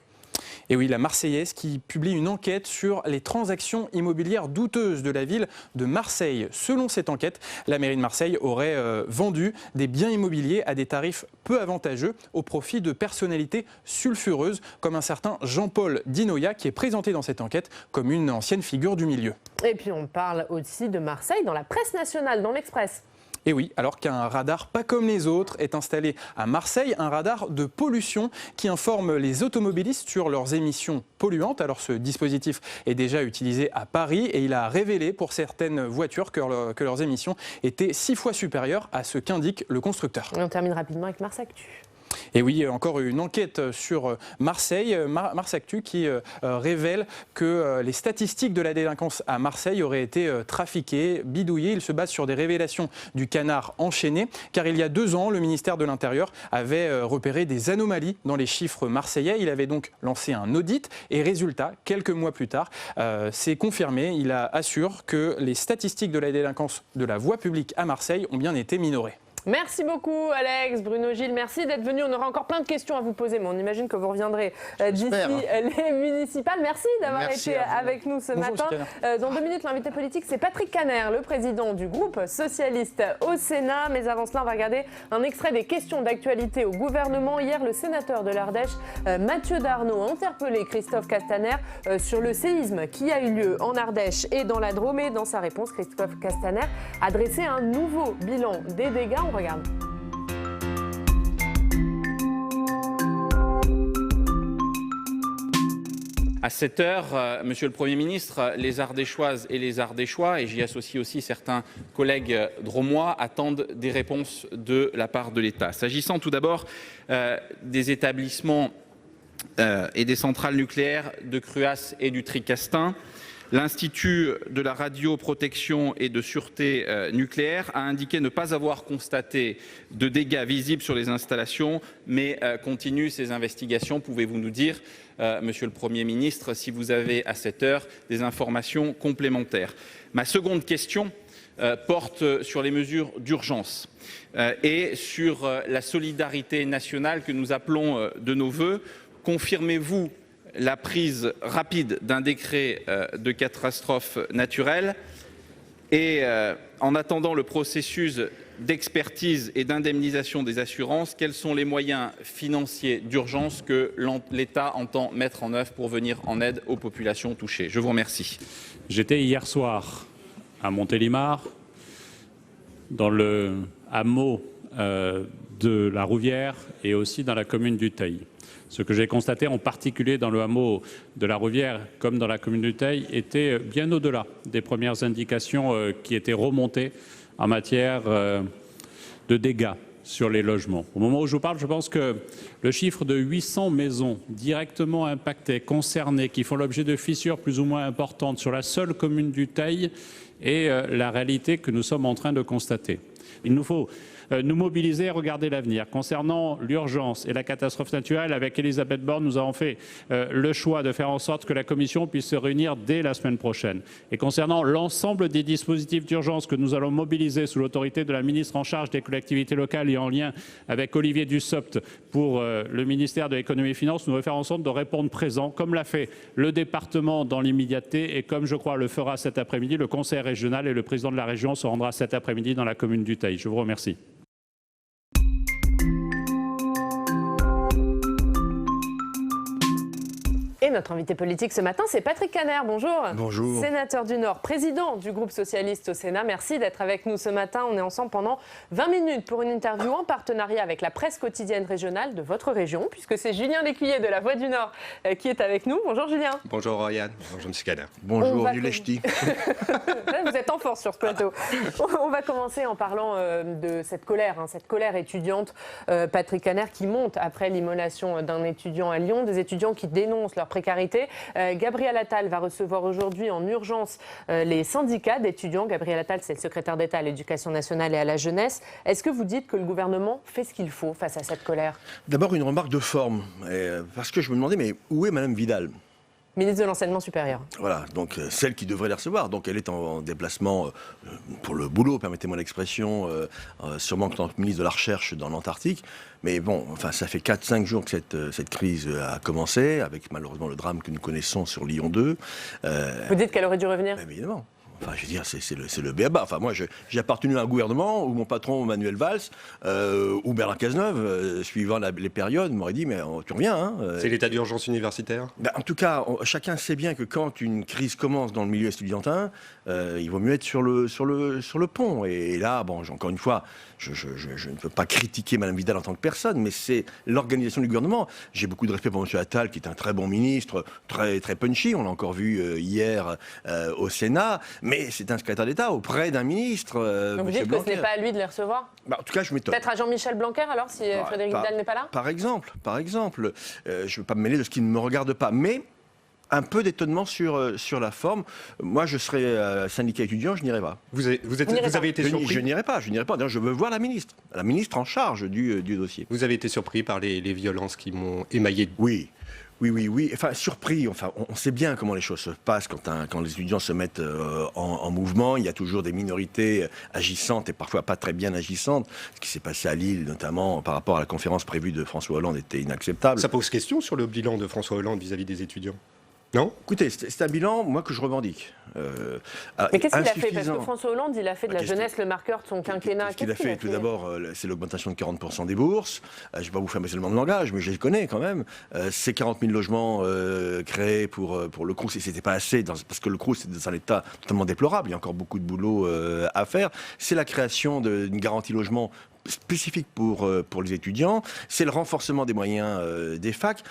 Et oui, la Marseillaise qui publie une enquête sur les transactions immobilières douteuses de la ville de Marseille. Selon cette enquête, la mairie de Marseille aurait vendu des biens immobiliers à des tarifs peu avantageux au profit de personnalités sulfureuses comme un certain Jean-Paul Dinoya qui est présenté dans cette enquête comme une ancienne figure du milieu. Et puis on parle aussi de Marseille dans la presse nationale, dans l'Express. Et oui, alors qu'un radar pas comme les autres est installé à Marseille, un radar de pollution qui informe les automobilistes sur leurs émissions polluantes. Alors ce dispositif est déjà utilisé à Paris et il a révélé pour certaines voitures que leurs émissions étaient 6 fois supérieures à ce qu'indique le constructeur. Et on termine rapidement avec Mars Actu. Et oui, encore une enquête sur Marseille, Mars Actu, qui révèle que les statistiques de la délinquance à Marseille auraient été trafiquées, bidouillées. Il se base sur des révélations du Canard enchaîné, car il y a 2 ans, le ministère de l'Intérieur avait repéré des anomalies dans les chiffres marseillais. Il avait donc lancé un audit et résultat, quelques mois plus tard, c'est confirmé. Il assure que les statistiques de la délinquance de la voie publique à Marseille ont bien été minorées. Merci beaucoup Alex, Bruno Gilles, merci d'être venu. On aura encore plein de questions à vous poser, mais on imagine que vous reviendrez d'ici les municipales. Merci d'avoir été avec nous ce matin. Dans 2 minutes, l'invité politique, c'est Patrick Caner, le président du groupe socialiste au Sénat. Mais avant cela, on va regarder un extrait des questions d'actualité au gouvernement. Hier, le sénateur de l'Ardèche, Mathieu Darnaud, a interpellé Christophe Castaner sur le séisme qui a eu lieu en Ardèche et dans la Drôme. Et dans sa réponse, Christophe Castaner a dressé un nouveau bilan des dégâts. On regarde. À cette heure, Monsieur le Premier ministre, les Ardéchoises et les Ardéchois, et j'y associe aussi certains collègues drômois, attendent des réponses de la part de l'État. S'agissant tout d'abord des établissements et des centrales nucléaires de Cruas et du Tricastin, l'Institut de la radioprotection et de sûreté nucléaire a indiqué ne pas avoir constaté de dégâts visibles sur les installations, mais continue ses investigations. Pouvez-vous nous dire, Monsieur le Premier ministre, si vous avez à cette heure des informations complémentaires? Ma seconde question porte sur les mesures d'urgence et sur la solidarité nationale que nous appelons de nos vœux. Confirmez-vous la prise rapide d'un décret de catastrophe naturelle et en attendant le processus d'expertise et d'indemnisation des assurances, quels sont les moyens financiers d'urgence que l'État entend mettre en œuvre pour venir en aide aux populations touchées? Je vous remercie. J'étais hier soir à Montélimar, dans le hameau de la Rouvière et aussi dans la commune du Teil. Ce que j'ai constaté, en particulier dans le hameau de la Rouvière comme dans la commune du Teil, était bien au-delà des premières indications qui étaient remontées en matière de dégâts sur les logements. Au moment où je vous parle, je pense que le chiffre de 800 maisons directement impactées, concernées, qui font l'objet de fissures plus ou moins importantes sur la seule commune du Teil est la réalité que nous sommes en train de constater. Il nous faut nous mobiliser et regarder l'avenir. Concernant l'urgence et la catastrophe naturelle, avec Elisabeth Borne, nous avons fait le choix de faire en sorte que la Commission puisse se réunir dès la semaine prochaine. Et concernant l'ensemble des dispositifs d'urgence que nous allons mobiliser sous l'autorité de la ministre en charge des collectivités locales et en lien avec Olivier Dussopt pour le ministère de l'économie et des finances, nous allons faire en sorte de répondre présent, comme l'a fait le département dans l'immédiateté et comme je crois le fera cet après-midi le conseil régional et le président de la région se rendra cet après-midi dans la commune du Teil. Je vous remercie. Et notre invité politique ce matin, c'est Patrick Kanner. Bonjour. Bonjour. Sénateur du Nord, président du groupe socialiste au Sénat. Merci d'être avec nous ce matin. On est ensemble pendant 20 minutes pour une interview en partenariat avec la presse quotidienne régionale de votre région, puisque c'est Julien Lécuyer de La Voix du Nord qui est avec nous. Bonjour Julien. Bonjour Oriane. Bonjour M. Kanner. Bonjour Nulechti. Vous êtes en force sur ce plateau. On va commencer en parlant de cette colère étudiante, Patrick Kanner, qui monte après l'immolation d'un étudiant à Lyon, des étudiants qui dénoncent leur précarité. Gabriel Attal va recevoir aujourd'hui en urgence les syndicats d'étudiants. Gabriel Attal, c'est le secrétaire d'État à l'Éducation nationale et à la jeunesse. Est-ce que vous dites que le gouvernement fait ce qu'il faut face à cette colère? D'abord, une remarque de forme. Parce que je me demandais, mais où est Mme Vidal ? Ministre de l'Enseignement supérieur. Voilà, donc celle qui devrait les recevoir. Donc elle est en déplacement pour le boulot, permettez-moi l'expression, sûrement en tant que ministre de la Recherche dans l'Antarctique. Mais bon, enfin, ça fait 4-5 jours que cette crise a commencé, avec malheureusement le drame que nous connaissons sur Lyon 2. Vous dites qu'elle aurait dû revenir ? Évidemment. Enfin, je veux dire, c'est le b.a.-ba. Enfin, moi, j'ai appartenu à un gouvernement où mon patron, Manuel Valls, ou Bernard Cazeneuve, suivant les périodes, m'aurait dit, mais tu reviens. Hein, c'est l'état d'urgence universitaire ? En tout cas, chacun sait bien que quand une crise commence dans le milieu estudiantin, il vaut mieux être sur le pont. Et là, bon, encore une fois, je ne peux pas critiquer Mme Vidal en tant que personne, mais c'est l'organisation du gouvernement. J'ai beaucoup de respect pour M. Attal, qui est un très bon ministre, très, très punchy. On l'a encore vu hier au Sénat. Mais c'est un secrétaire d'État auprès d'un ministre. Donc vous dites que ce n'est pas à lui de les recevoir ? En tout cas, je m'étonne. Peut-être à Jean-Michel Blanquer, alors, si Frédéric Vidal n'est pas là ? Par exemple. Je ne veux pas me mêler de ce qui ne me regarde pas. Mais un peu d'étonnement sur la forme. Moi, je serais syndicat étudiant, je n'irai pas. Vous avez été surpris ? Je n'irai pas. D'ailleurs, je veux voir la ministre en charge du dossier. Vous avez été surpris par les violences qui m'ont émaillé ? Oui. Enfin, surpris. Enfin, on sait bien comment les choses se passent quand les étudiants se mettent en mouvement. Il y a toujours des minorités agissantes et parfois pas très bien agissantes. Ce qui s'est passé à Lille, notamment par rapport à la conférence prévue de François Hollande, était inacceptable. Ça pose question sur le bilan de François Hollande vis-à-vis des étudiants ? Non ? Écoutez, c'est un bilan, moi, que je revendique. Mais qu'est-ce qu'il a fait ? Parce que François Hollande, il a fait de la jeunesse le marqueur de son quinquennat. Qu'est-ce qu'il a fait ? Tout d'abord, c'est l'augmentation de 40% des bourses. Je ne vais pas vous faire seulement de langage, mais je les connais quand même. C'est 40 000 logements créés pour le Crous, et ce n'était pas assez, parce que le Crous est dans un état totalement déplorable. Il y a encore beaucoup de boulot à faire. C'est la création d'une garantie logement spécifique pour les étudiants. C'est le renforcement des moyens des facs.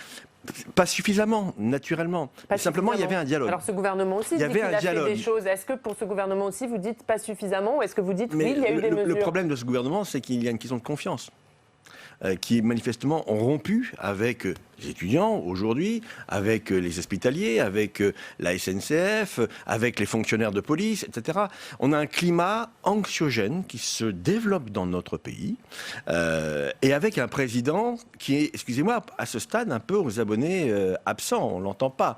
Pas suffisamment, naturellement. Simplement, il y avait un dialogue. Alors, ce gouvernement aussi dit qu'il a fait des choses. Est-ce que pour ce gouvernement aussi, vous dites pas suffisamment, ou est-ce que vous dites oui, il y a eu des mesures ? Le problème de ce gouvernement, c'est qu'il y a une question de confiance qui, manifestement, ont rompu avec les étudiants aujourd'hui, avec les hospitaliers, avec la SNCF, avec les fonctionnaires de police, etc. On a un climat anxiogène qui se développe dans notre pays et avec un président qui est, excusez-moi, à ce stade un peu aux abonnés absents, on ne l'entend pas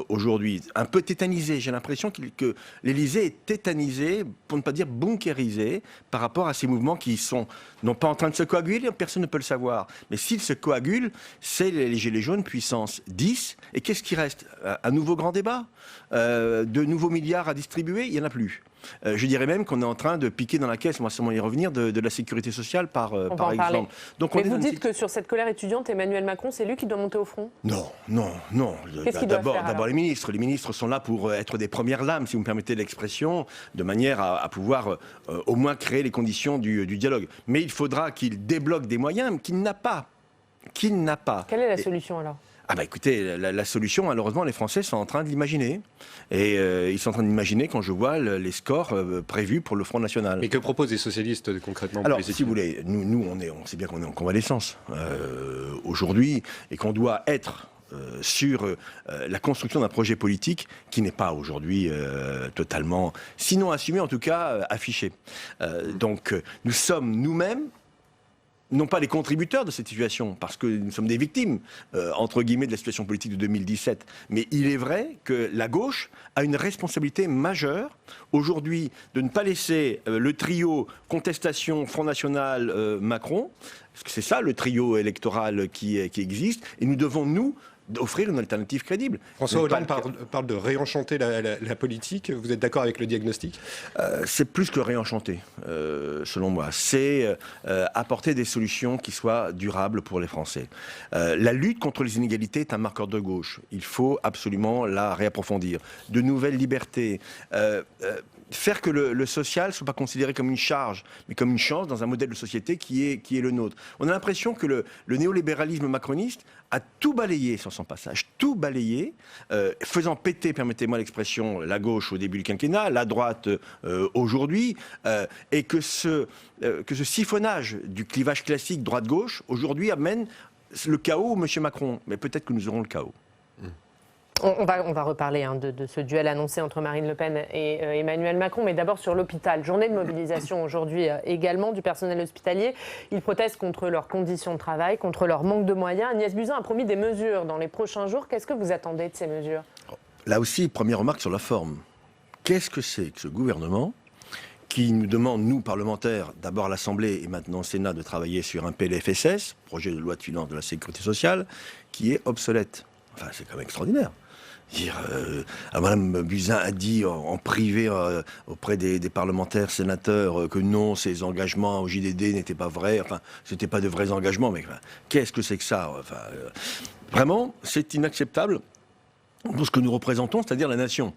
aujourd'hui, un peu tétanisé. J'ai l'impression que l'Élysée est tétanisé, pour ne pas dire bunkérisé, par rapport à ces mouvements qui sont non pas en train de se coaguler, personne ne peut le savoir, mais s'ils se coagulent, c'est les Gilets jaunes puissance 10. Et qu'est-ce qui reste ? Un nouveau grand débat ? De nouveaux milliards à distribuer ? Il n'y en a plus. Je dirais même qu'on est en train de piquer dans la caisse, on va sûrement y revenir, de la sécurité sociale par exemple. Donc mais vous dites que sur cette colère étudiante, Emmanuel Macron, c'est lui qui doit monter au front ? Non. Qu'est-ce qu'il doit faire ? D'abord les ministres. Les ministres sont là pour être des premières lames, si vous me permettez l'expression, de manière à pouvoir au moins créer les conditions du dialogue. Mais il faudra qu'il débloque des moyens qu'il n'a pas. Quelle est la solution alors ? Ah bah écoutez, la solution, malheureusement, les Français sont en train de l'imaginer. Et ils sont en train d'imaginer quand je vois les scores prévus pour le Front National. Mais que proposent les socialistes concrètement? Alors, si vous voulez, nous on sait bien qu'on est en convalescence aujourd'hui et qu'on doit être sur la construction d'un projet politique qui n'est pas aujourd'hui totalement, sinon assumé, en tout cas affiché. Donc, nous sommes nous-mêmes non pas les contributeurs de cette situation, parce que nous sommes des victimes, entre guillemets, de la situation politique de 2017. Mais il est vrai que la gauche a une responsabilité majeure, aujourd'hui, de ne pas laisser le trio contestation Front National Macron, parce que c'est ça le trio électoral qui existe, et nous devons, nous, offrir une alternative crédible. François Hollande parle de réenchanter la politique. Vous êtes d'accord avec le diagnostic? C'est plus que réenchanter, selon moi. C'est apporter des solutions qui soient durables pour les Français. La lutte contre les inégalités est un marqueur de gauche. Il faut absolument la réapprofondir. De nouvelles libertés. Faire que le social ne soit pas considéré comme une charge, mais comme une chance dans un modèle de société qui est le nôtre. On a l'impression que le néolibéralisme macroniste a tout balayé sur son passage, tout balayé, faisant péter, permettez-moi l'expression, la gauche au début du quinquennat, la droite aujourd'hui, et que ce siphonnage du clivage classique droite-gauche, aujourd'hui, amène le chaos au M. Macron. Mais peut-être que nous aurons le chaos. On va reparler de ce duel annoncé entre Marine Le Pen et Emmanuel Macron, mais d'abord sur l'hôpital. Journée de mobilisation aujourd'hui également du personnel hospitalier. Ils protestent contre leurs conditions de travail, contre leur manque de moyens. Agnès Buzyn a promis des mesures dans les prochains jours. Qu'est-ce que vous attendez de ces mesures? Là aussi, première remarque sur la forme. Qu'est-ce que c'est que ce gouvernement qui nous demande, nous, parlementaires, d'abord à l'Assemblée et maintenant au Sénat, de travailler sur un PLFSS, projet de loi de finances de la Sécurité sociale, qui est obsolète? Enfin, c'est quand même extraordinaire. Madame Buzyn a dit en privé auprès des parlementaires, sénateurs, que non, ces engagements au JDD n'étaient pas vrais. Enfin, c'était pas de vrais engagements. Mais qu'est-ce que c'est que ça? Vraiment, c'est inacceptable pour ce que nous représentons, c'est-à-dire la nation.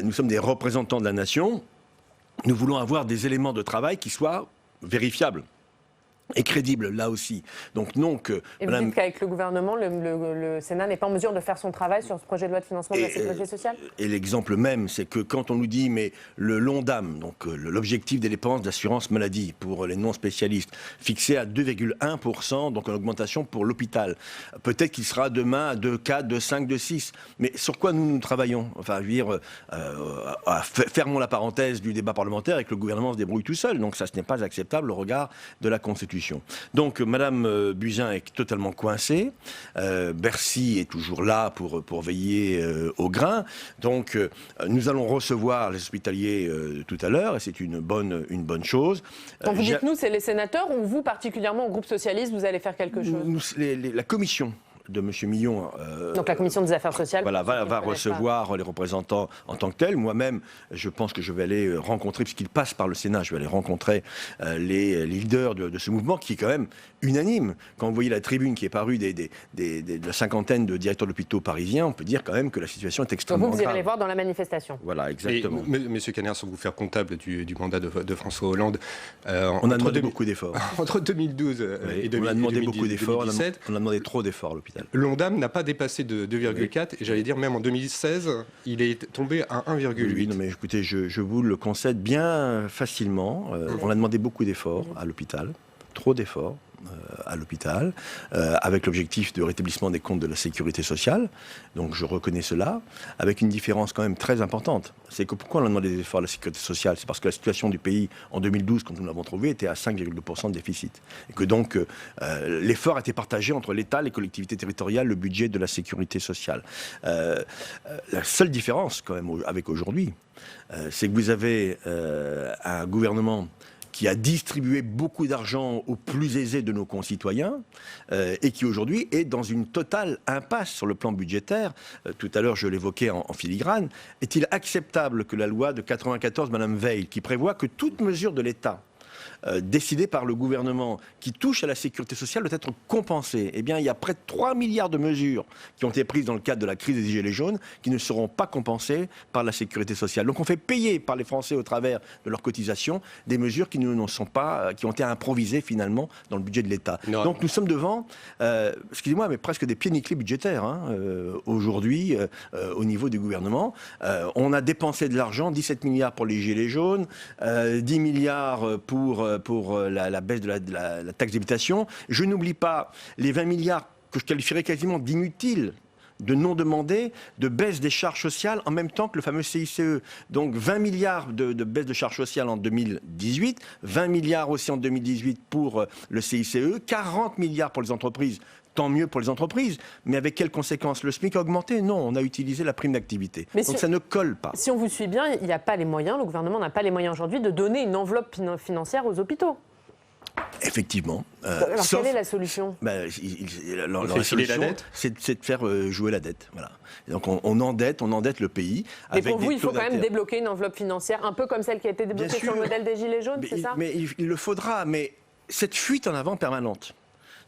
Nous sommes des représentants de la nation. Nous voulons avoir des éléments de travail qui soient vérifiables et crédible, là aussi. Donc non que... Et vous dites qu'avec le gouvernement, le Sénat n'est pas en mesure de faire son travail sur ce projet de loi de financement de la Sécurité sociale? Et l'exemple même, c'est que quand on nous dit, mais le l'ONDAM, donc l'objectif des dépenses d'assurance maladie pour les non-spécialistes, fixé à 2,1%, donc une augmentation pour l'hôpital, peut-être qu'il sera demain à 2,4, 2,5, 2,6. Mais sur quoi nous travaillons? Enfin, je veux dire, fermons la parenthèse du débat parlementaire et que le gouvernement se débrouille tout seul. Donc ça, ce n'est pas acceptable au regard de la Constitution. Donc Madame Buzyn est totalement coincée. Bercy est toujours là pour veiller au grain. Donc nous allons recevoir les hospitaliers tout à l'heure et c'est une bonne chose. Quand vous dites nous, c'est les sénateurs ou vous particulièrement au groupe socialiste, vous allez faire quelque chose? La commission de M. Millon. Donc la commission des affaires sociales. Voilà, va recevoir les représentants en tant que tels. Moi-même, je pense que je vais aller rencontrer, puisqu'il passe par le Sénat, je vais aller rencontrer les leaders de ce mouvement qui est quand même unanime. Quand vous voyez la tribune qui est parue de la cinquantaine de directeurs d'hôpitaux parisiens, on peut dire quand même que la situation est extrêmement grave. Donc vous irez les voir dans la manifestation. Voilà, exactement. Monsieur Caner, sans vous faire comptable du mandat de François Hollande, on a demandé beaucoup d'efforts. Entre 2012 et 2017, on a demandé beaucoup d'efforts, on a demandé trop d'efforts à l'hôpital. L'ONDAM n'a pas dépassé de 2,4 et j'allais dire même en 2016, il est tombé à 1,8. Oui, non, mais écoutez, je vous le concède bien facilement. On a demandé beaucoup d'efforts à l'hôpital, trop d'efforts à l'hôpital, avec l'objectif de rétablissement des comptes de la sécurité sociale. Donc je reconnais cela, avec une différence quand même très importante. C'est que pourquoi on a demandé des efforts à la sécurité sociale? C'est parce que la situation du pays en 2012, quand nous l'avons trouvé, était à 5,2% de déficit. Et que donc l'effort était partagé entre l'État, les collectivités territoriales, le budget de la sécurité sociale. La seule différence quand même avec aujourd'hui, c'est que vous avez un gouvernement qui a distribué beaucoup d'argent aux plus aisés de nos concitoyens et qui aujourd'hui est dans une totale impasse sur le plan budgétaire. Tout à l'heure, je l'évoquais en filigrane. Est-il acceptable que la loi de 94, Madame Veil, qui prévoit que toute mesure de l'État décidées par le gouvernement qui touchent à la sécurité sociale doivent être compensées. Eh bien, il y a près de 3 milliards de mesures qui ont été prises dans le cadre de la crise des gilets jaunes qui ne seront pas compensées par la sécurité sociale. Donc on fait payer par les Français au travers de leurs cotisations des mesures qui ne sont pas, qui ont été improvisées finalement dans le budget de l'État. Donc nous sommes devant, excusez-moi, mais presque des pieds nickelés budgétaires aujourd'hui au niveau du gouvernement. On a dépensé de l'argent, 17 milliards pour les gilets jaunes, 10 milliards pour la baisse de la taxe d'habitation. Je n'oublie pas les 20 milliards que je qualifierais quasiment d'inutiles, de non demandés, de baisse des charges sociales en même temps que le fameux CICE. Donc 20 milliards de baisse de charges sociales en 2018, 20 milliards aussi en 2018 pour le CICE, 40 milliards pour les entreprises. Tant mieux pour les entreprises, mais avec quelles conséquences? Le SMIC a augmenté? Non, on a utilisé la prime d'activité. Donc ça ne colle pas. Si on vous suit bien, il n'y a pas les moyens, le gouvernement n'a pas les moyens aujourd'hui de donner une enveloppe financière aux hôpitaux. Effectivement. Alors quelle est la solution? La solution, c'est de faire jouer la dette. Voilà. Donc on endette le pays. Mais pour vous, il faut quand même débloquer une enveloppe financière, un peu comme celle qui a été débloquée sur le modèle des Gilets jaunes, c'est ça? Mais il le faudra. Mais cette fuite en avant permanente,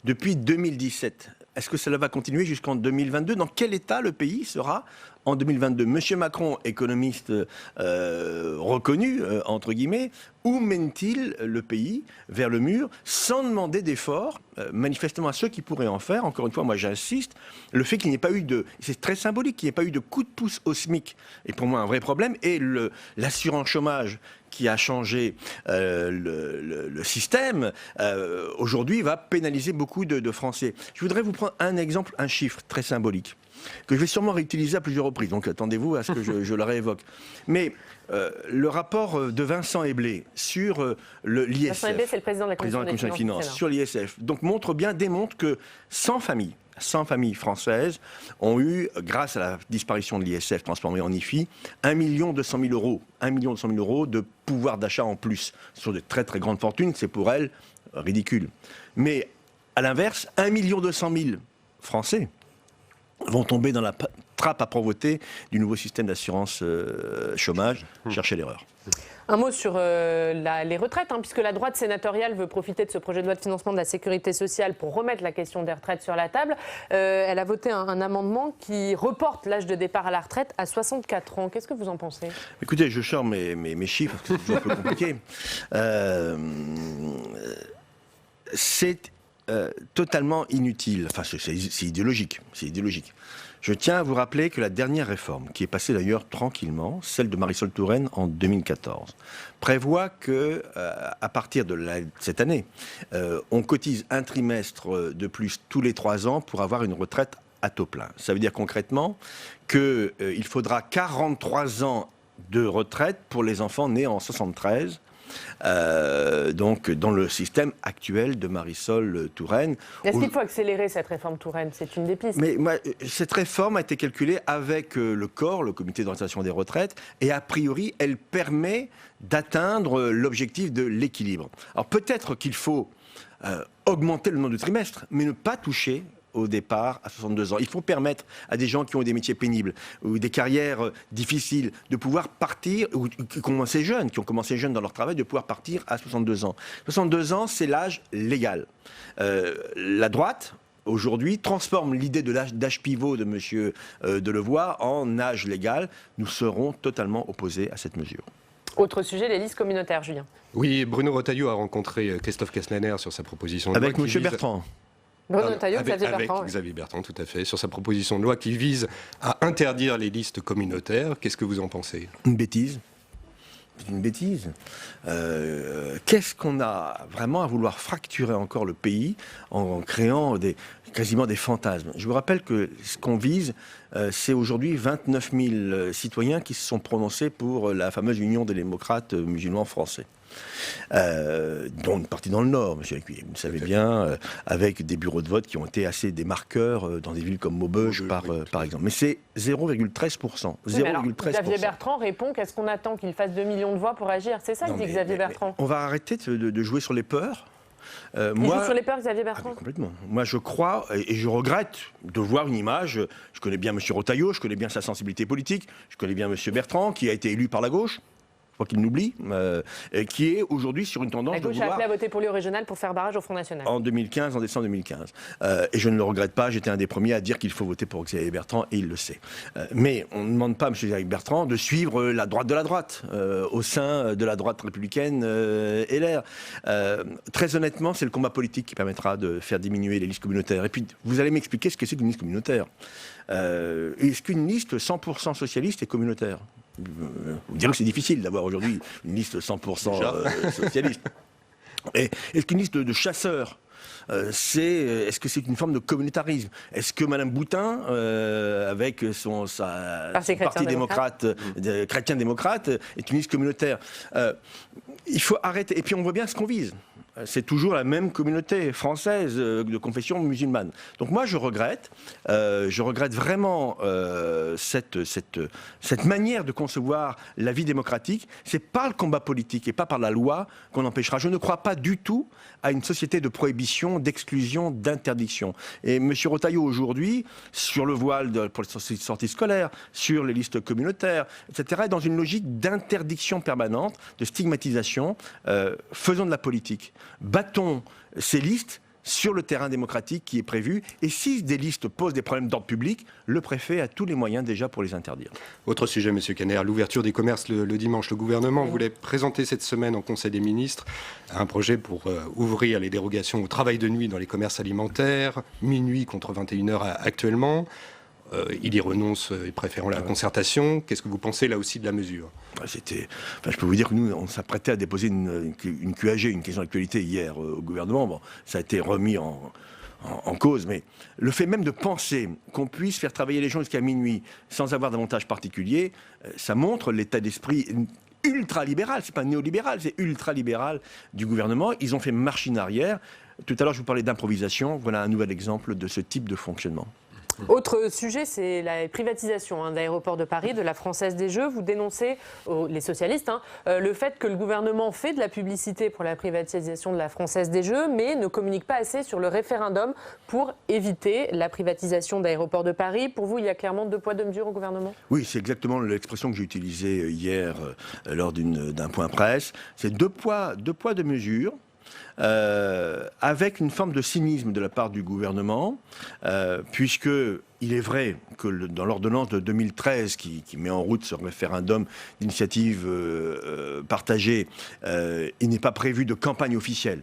depuis 2017, est-ce que cela va continuer jusqu'en 2022? Dans quel état le pays sera en 2022? Monsieur Macron, économiste reconnu, entre guillemets, où mène-t-il le pays? Vers le mur, sans demander d'efforts, manifestement à ceux qui pourraient en faire. Encore une fois, moi j'insiste, le fait qu'il n'y ait pas eu de... C'est très symbolique, qu'il n'y ait pas eu de coup de pouce au SMIC est pour moi un vrai problème. Et l'assurance chômage qui a changé le système, aujourd'hui va pénaliser beaucoup de Français. Je voudrais vous prendre un exemple, un chiffre très symbolique, que je vais sûrement réutiliser à plusieurs reprises, donc attendez-vous à ce que je le réévoque. Mais le rapport de Vincent Eblé sur l'ISF, Vincent Eblé, c'est le président de la Commission des finances, sur l'ISF, démontre que 100 familles françaises ont eu, grâce à la disparition de l'ISF transformé en IFI, 1 200 000 euros. 1 200 000 euros de pouvoir d'achat en plus. Sur de très très grandes fortunes, c'est pour elles ridicule. Mais à l'inverse, 1 200 000 Français vont tomber dans la trappe à pauvreté du nouveau système d'assurance chômage. Cherchez l'erreur. Un mot sur les retraites, puisque la droite sénatoriale veut profiter de ce projet de loi de financement de la sécurité sociale pour remettre la question des retraites sur la table. Elle a voté un amendement qui reporte l'âge de départ à la retraite à 64 ans. Qu'est-ce que vous en pensez? Écoutez, je sors mes chiffres, parce que c'est toujours un peu compliqué. C'est totalement inutile. Enfin, c'est idéologique. C'est idéologique. Je tiens à vous rappeler que la dernière réforme, qui est passée d'ailleurs tranquillement, celle de Marisol Touraine en 2014, prévoit que à partir de cette année, on cotise un trimestre de plus tous les 3 ans pour avoir une retraite à taux plein. Ça veut dire concrètement qu'il faudra 43 ans de retraite pour les enfants nés en 73. Donc dans le système actuel de Marisol Touraine. Est-ce qu'il faut accélérer cette réforme Touraine? C'est une des pistes. Mais cette réforme a été calculée avec le COR, le Comité d'orientation des retraites, et a priori, elle permet d'atteindre l'objectif de l'équilibre. Alors peut-être qu'il faut augmenter le nombre de trimestres, mais ne pas toucher au départ à 62 ans. Il faut permettre à des gens qui ont des métiers pénibles ou des carrières difficiles de pouvoir partir, ou qui ont commencé jeunes dans leur travail, de pouvoir partir à 62 ans. 62 ans, c'est l'âge légal. La droite, aujourd'hui, transforme l'idée de d'âge pivot de M. Delevoye en âge légal. Nous serons totalement opposés à cette mesure. Autre sujet, les listes communautaires, Julien. Oui, Bruno Retailleau a rencontré Christophe Castaner sur sa proposition de loi. Avec M. Bertrand. Bruno Retailleau, Xavier Bertrand. Avec Xavier Bertrand, tout à fait, sur sa proposition de loi qui vise à interdire les listes communautaires. Qu'est-ce que vous en pensez? Une bêtise. C'est une bêtise. Qu'est-ce qu'on a vraiment à vouloir fracturer encore le pays en créant quasiment des fantasmes? Je vous rappelle que ce qu'on vise, c'est aujourd'hui 29 000 citoyens qui se sont prononcés pour la fameuse Union des démocrates musulmans français. Dont une partie dans le Nord, monsieur Lécuyer, vous le savez bien, avec des bureaux de vote qui ont été assez des marqueurs dans des villes comme Maubeuge, par exemple. Mais c'est 0,13%. 0,13%. Xavier Bertrand répond qu'est-ce qu'on attend qu'il fasse 2 millions de voix pour agir? C'est ça que dit Xavier Bertrand. On va arrêter de jouer sur les peurs. Il joue sur les peurs, Xavier Bertrand? Complètement. Moi, je crois, et je regrette de voir une image. Je connais bien M. Retailleau, je connais bien sa sensibilité politique, je connais bien M. Bertrand, qui a été élu par la gauche. faut qu'il l'oublie, qui est aujourd'hui sur une tendance La de gauche a vouloir... appelé à voter pour lui au régional pour faire barrage au Front National. En 2015, en décembre 2015. Et je ne le regrette pas, j'étais un des premiers à dire qu'il faut voter pour Xavier Bertrand, et il le sait. Mais on ne demande pas à M. Xavier Bertrand de suivre la droite de la droite, au sein de la droite républicaine et LR. Très honnêtement, c'est le combat politique qui permettra de faire diminuer les listes communautaires. Et puis, vous allez m'expliquer ce que c'est qu'une liste communautaire. Est-ce qu'une liste 100% socialiste est communautaire ? Vous direz que c'est difficile d'avoir aujourd'hui une liste 100% socialiste. Et est-ce qu'une liste de chasseurs, est-ce que c'est une forme de communautarisme ? Est-ce que Mme Boutin, avec son parti démocrate, chrétien-démocrate, est une liste communautaire ? Il faut arrêter. Et puis on voit bien ce qu'on vise. C'est toujours la même communauté française de confession musulmane. Donc moi je regrette vraiment cette manière de concevoir la vie démocratique. C'est par le combat politique et pas par la loi qu'on empêchera. Je ne crois pas du tout à une société de prohibition, d'exclusion, d'interdiction. Et M. Retailleau aujourd'hui, sur le voile pour les sorties scolaires, sur les listes communautaires, etc., est dans une logique d'interdiction permanente, de stigmatisation. Faisons de la politique. Battons ces listes sur le terrain démocratique qui est prévu. Et si des listes posent des problèmes d'ordre public, le préfet a tous les moyens déjà pour les interdire. Autre sujet, M. Caner, l'ouverture des commerces le dimanche. Le gouvernement voulait présenter cette semaine en Conseil des ministres un projet pour ouvrir les dérogations au travail de nuit dans les commerces alimentaires, minuit contre 21h actuellement. Il y renonce, préférant la concertation. Qu'est-ce que vous pensez là aussi de la mesure ? Je peux vous dire que nous, on s'apprêtait à déposer une QAG, une question d'actualité hier au gouvernement. Bon, ça a été remis en cause, mais le fait même de penser qu'on puisse faire travailler les gens jusqu'à minuit sans avoir d'avantage particulier, ça montre l'état d'esprit ultra-libéral. C'est pas néolibéral, c'est ultra-libéral du gouvernement. Ils ont fait machine arrière. Tout à l'heure, je vous parlais d'improvisation. Voilà un nouvel exemple de ce type de fonctionnement. Autre sujet, c'est la privatisation d'Aéroports de Paris, de la Française des Jeux. Vous dénoncez, les socialistes, le fait que le gouvernement fait de la publicité pour la privatisation de la Française des Jeux, mais ne communique pas assez sur le référendum pour éviter la privatisation d'Aéroports de Paris. Pour vous, il y a clairement 2 poids 2 mesures au gouvernement ? Oui, c'est exactement l'expression que j'ai utilisée hier lors d'un point presse. C'est 2 poids 2 mesures. Avec une forme de cynisme de la part du gouvernement, puisque il est vrai que dans l'ordonnance de 2013 qui met en route ce référendum d'initiative partagée, il n'est pas prévu de campagne officielle.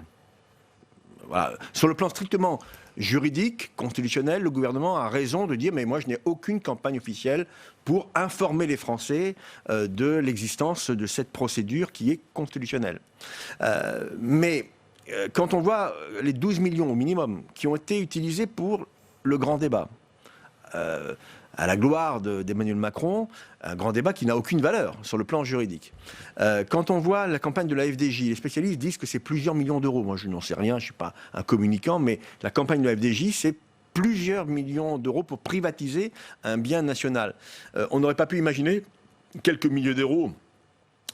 Voilà. Sur le plan strictement juridique, constitutionnel, le gouvernement a raison de dire mais moi je n'ai aucune campagne officielle pour informer les Français de l'existence de cette procédure qui est constitutionnelle. Mais quand on voit les 12 millions au minimum qui ont été utilisés pour le grand débat, à la gloire d'Emmanuel Macron, un grand débat qui n'a aucune valeur sur le plan juridique. Quand on voit la campagne de la FDJ, les spécialistes disent que c'est plusieurs millions d'euros. Moi, je n'en sais rien, je ne suis pas un communicant, mais la campagne de la FDJ, c'est plusieurs millions d'euros pour privatiser un bien national. On n'aurait pas pu imaginer quelques milliers d'euros,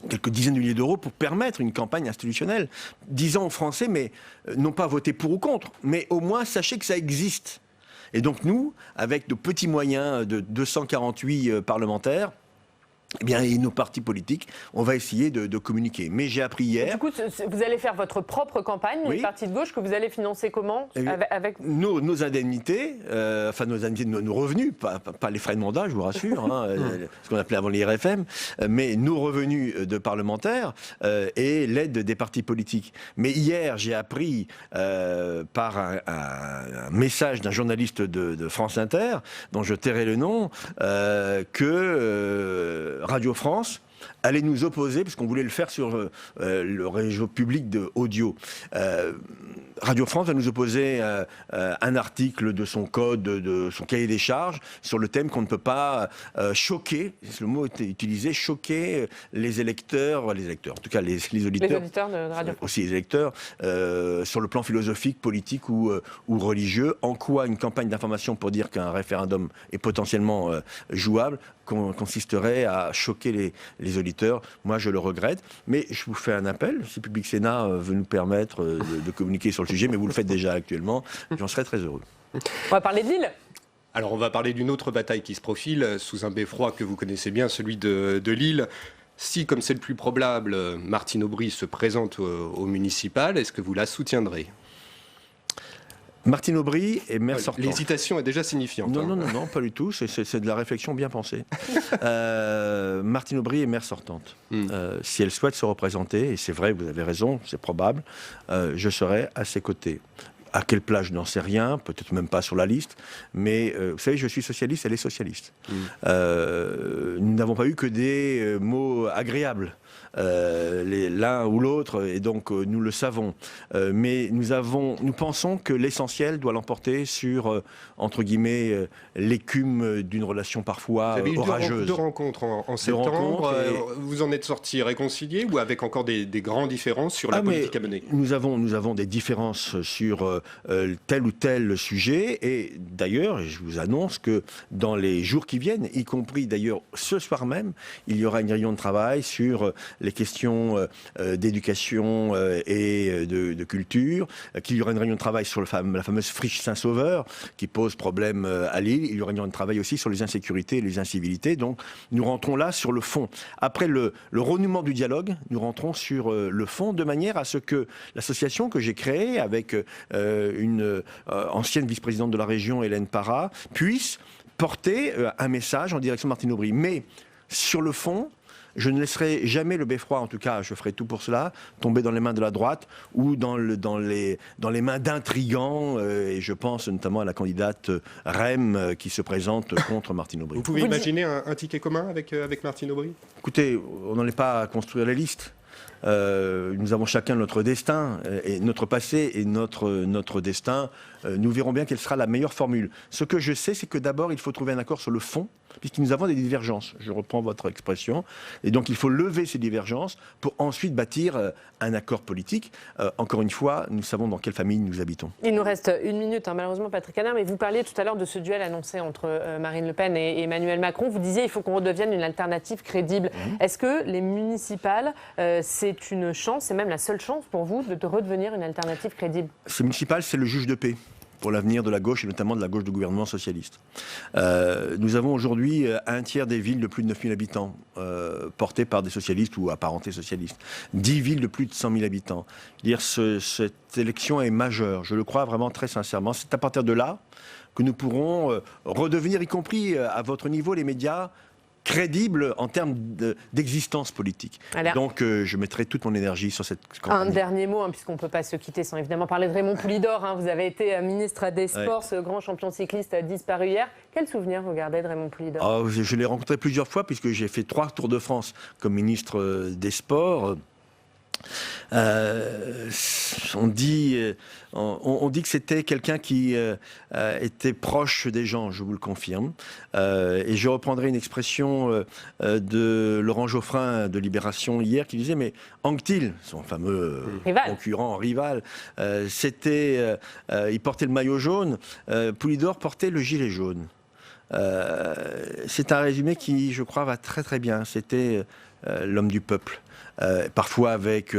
quelques dizaines de milliers d'euros pour permettre une campagne institutionnelle, disant aux Français, mais non pas voter pour ou contre, mais au moins sachez que ça existe. Et donc nous, avec nos petits moyens de 248 parlementaires, eh bien, et nos partis politiques, on va essayer de communiquer. Mais j'ai appris hier... Du coup, vous allez faire votre propre campagne, les partis de gauche, que vous allez financer comment avec... Nos indemnités, nos revenus, pas les frais de mandat, je vous rassure, ce qu'on appelait avant les RFM, mais nos revenus de parlementaires et l'aide des partis politiques. Mais hier, j'ai appris par un message d'un journaliste de France Inter, dont je tairai le nom, que Radio France allait nous opposer, puisqu'on voulait le faire sur le réseau public de audio. Radio France va nous opposer un article de son code, de son cahier des charges, sur le thème qu'on ne peut pas choquer, le mot était utilisé, choquer les électeurs, en tout cas les auditeurs. Les auditeurs de Radio France. Aussi les électeurs, sur le plan philosophique, politique ou religieux. En quoi une campagne d'information pour dire qu'un référendum est potentiellement jouable consisterait à choquer les auditeurs. Moi, je le regrette. Mais je vous fais un appel. Si Public Sénat veut nous permettre de communiquer sur le sujet, mais vous le faites déjà actuellement, j'en serais très heureux. On va parler de Lille. Alors, on va parler d'une autre bataille qui se profile sous un beffroi que vous connaissez bien, celui de Lille. Si, comme c'est le plus probable, Martine Aubry se présente au municipal, est-ce que vous la soutiendrez ? Martine Aubry est maire sortante. L'hésitation est déjà signifiante. Non, pas du tout. C'est de la réflexion bien pensée. Martine Aubry est maire sortante. Si elle souhaite se représenter, et c'est vrai, vous avez raison, c'est probable, je serai à ses côtés. À quelle place, je n'en sais rien, peut-être même pas sur la liste, mais vous savez, je suis socialiste, elle est socialiste. Nous n'avons pas eu que des mots agréables. L'un ou l'autre, et donc nous le savons. Mais nous pensons que l'essentiel doit l'emporter sur, entre guillemets, l'écume d'une relation parfois orageuse. Deux rencontres en septembre. Vous en êtes sortis réconciliés ou avec encore des grandes différences sur la politique à mener ? Nous avons des différences sur tel ou tel sujet, et d'ailleurs, je vous annonce que dans les jours qui viennent, y compris d'ailleurs ce soir même, il y aura une réunion de travail sur les questions d'éducation et de culture, qu'il y aura une réunion de travail sur la fameuse friche Saint-Sauveur qui pose problème à Lille. Il y aura une réunion de travail aussi sur les insécurités et les incivilités. Donc nous rentrons là sur le fond. Après le renouement du dialogue, nous rentrons sur le fond de manière à ce que l'association que j'ai créée avec une ancienne vice-présidente de la région, Hélène Parra, puisse porter un message en direction de Martine Aubry. Mais sur le fond, je ne laisserai jamais le beffroi, en tout cas je ferai tout pour cela, tomber dans les mains de la droite ou dans les mains d'intrigants, et je pense notamment à la candidate REM qui se présente contre Martine Aubry. Vous pouvez imaginer un ticket commun avec Martine Aubry ? Écoutez, on n'en est pas à construire les listes. Nous avons chacun notre destin, et notre passé et notre destin. Nous verrons bien quelle sera la meilleure formule. Ce que je sais, c'est que d'abord, il faut trouver un accord sur le fond, puisque nous avons des divergences. Je reprends votre expression. Et donc, il faut lever ces divergences pour ensuite bâtir un accord politique. Encore une fois, nous savons dans quelle famille nous habitons. Il nous reste une minute, malheureusement, Patrick Kanner, mais vous parliez tout à l'heure de ce duel annoncé entre Marine Le Pen et Emmanuel Macron. Vous disiez qu'il faut qu'on redevienne une alternative crédible. Est-ce que les municipales, c'est une chance, c'est même la seule chance pour vous de redevenir une alternative crédible ? Ces municipales, c'est le juge de paix pour l'avenir de la gauche et notamment de la gauche du gouvernement socialiste. Nous avons aujourd'hui un tiers des villes de plus de 9 000 habitants portées par des socialistes ou apparentés socialistes. 10 villes de plus de 100 000 habitants. Cette élection est majeure, je le crois vraiment très sincèrement. C'est à partir de là que nous pourrons redevenir, y compris à votre niveau, les médias, crédible en termes d'existence politique. Alors, donc je mettrai toute mon énergie sur cette campagne. Un dernier mot, puisqu'on ne peut pas se quitter sans évidemment parler de Raymond Poulidor. Vous avez été ministre des Sports, ce grand champion cycliste disparu hier. Quel souvenir vous gardez de Raymond Poulidor ? Je l'ai rencontré plusieurs fois puisque j'ai fait 3 Tours de France comme ministre des Sports. On dit que c'était quelqu'un qui était proche des gens, je vous le confirme. Et je reprendrai une expression de Laurent Geoffrin de Libération hier qui disait, mais Anquetil, son fameux concurrent, rival, il portait le maillot jaune, Poulidor portait le gilet jaune. C'est un résumé qui, je crois, va très très bien. C'était l'homme du peuple. Parfois avec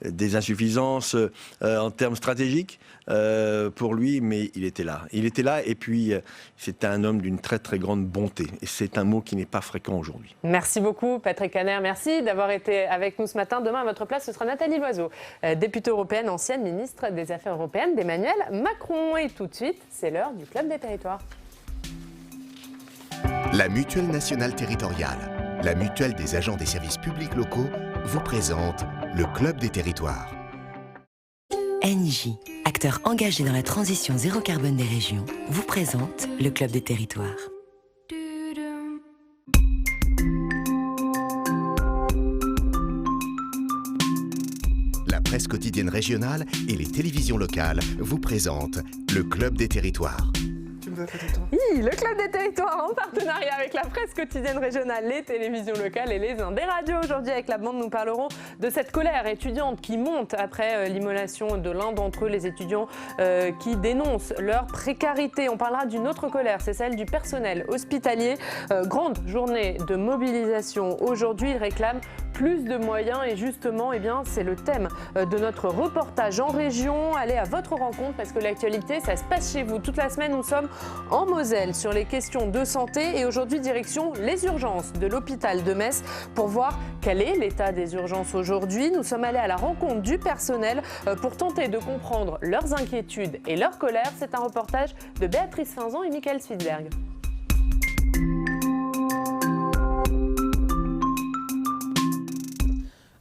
des insuffisances en termes stratégiques pour lui, mais il était là. Il était là et puis c'était un homme d'une très très grande bonté. Et c'est un mot qui n'est pas fréquent aujourd'hui. Merci beaucoup Patrick Kanner, merci d'avoir été avec nous ce matin. Demain à votre place, ce sera Nathalie Loiseau, députée européenne, ancienne ministre des Affaires européennes d'Emmanuel Macron. Et tout de suite, c'est l'heure du Club des Territoires. La Mutuelle Nationale Territoriale, la mutuelle des agents des services publics locaux, vous présente le Club des Territoires. NJ, acteur engagé dans la transition zéro carbone des régions, vous présente le Club des Territoires. La presse quotidienne régionale et les télévisions locales vous présentent le Club des Territoires. Oui, le Club des Territoires en partenariat avec la presse quotidienne régionale, les télévisions locales et les Indes radios. Aujourd'hui, avec la bande, nous parlerons de cette colère étudiante qui monte après l'immolation de l'un d'entre eux, les étudiants qui dénoncent leur précarité. On parlera d'une autre colère, c'est celle du personnel hospitalier. Grande journée de mobilisation. Aujourd'hui, ils réclament plus de moyens et justement, c'est le thème de notre reportage en région. Allez à votre rencontre parce que l'actualité, ça se passe chez vous. Toute la semaine, nous sommes en Moselle sur les questions de santé. Et aujourd'hui, direction les urgences de l'hôpital de Metz pour voir quel est l'état des urgences aujourd'hui. Nous sommes allés à la rencontre du personnel pour tenter de comprendre leurs inquiétudes et leur colère. C'est un reportage de Béatrice Finzan et Michael Spitzberg.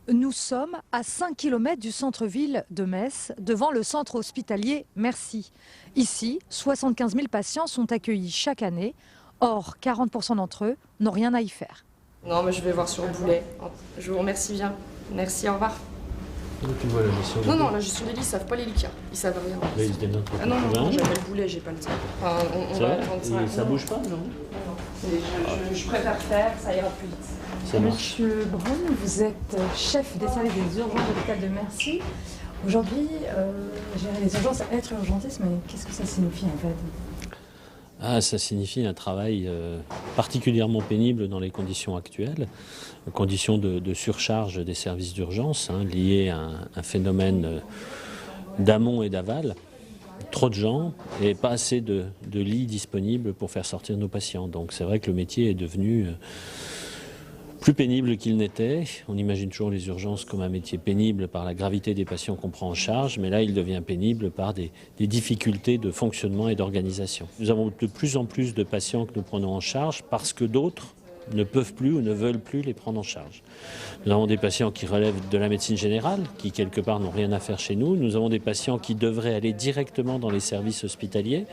Nous sommes à 5 km du centre-ville de Metz, devant le centre hospitalier Merci. Ici, 75 000 patients sont accueillis chaque année. Or, 40% d'entre eux n'ont rien à y faire. Non, mais je vais voir sur Boulet. Je vous remercie bien. Merci, au revoir. Tu vois la gestion des Non, la gestion des lits, ils savent pas les lits. Ils savent rien. Là, ils se dénotent. Ah non, j'appelle Boulet, j'ai pas le temps. Enfin, on va attendre ça. Et ça bouge pas, non? Je préfère faire, ça ira plus vite. Ça marche. Monsieur Braun, vous êtes chef des services des urgences de l'hôpital de Merci. Aujourd'hui, gérer les urgences, être urgentiste, mais qu'est-ce que ça signifie en fait? Ça signifie un travail particulièrement pénible dans les conditions actuelles, conditions de surcharge des services d'urgence liées à un phénomène d'amont et d'aval. Trop de gens et pas assez de lits disponibles pour faire sortir nos patients. Donc c'est vrai que le métier est devenu plus pénible qu'il n'était. On imagine toujours les urgences comme un métier pénible par la gravité des patients qu'on prend en charge, mais là il devient pénible par des difficultés de fonctionnement et d'organisation. Nous avons de plus en plus de patients que nous prenons en charge parce que d'autres ne peuvent plus ou ne veulent plus les prendre en charge. Nous avons des patients qui relèvent de la médecine générale, qui quelque part n'ont rien à faire chez nous. Nous avons des patients qui devraient aller directement dans les services hospitaliers,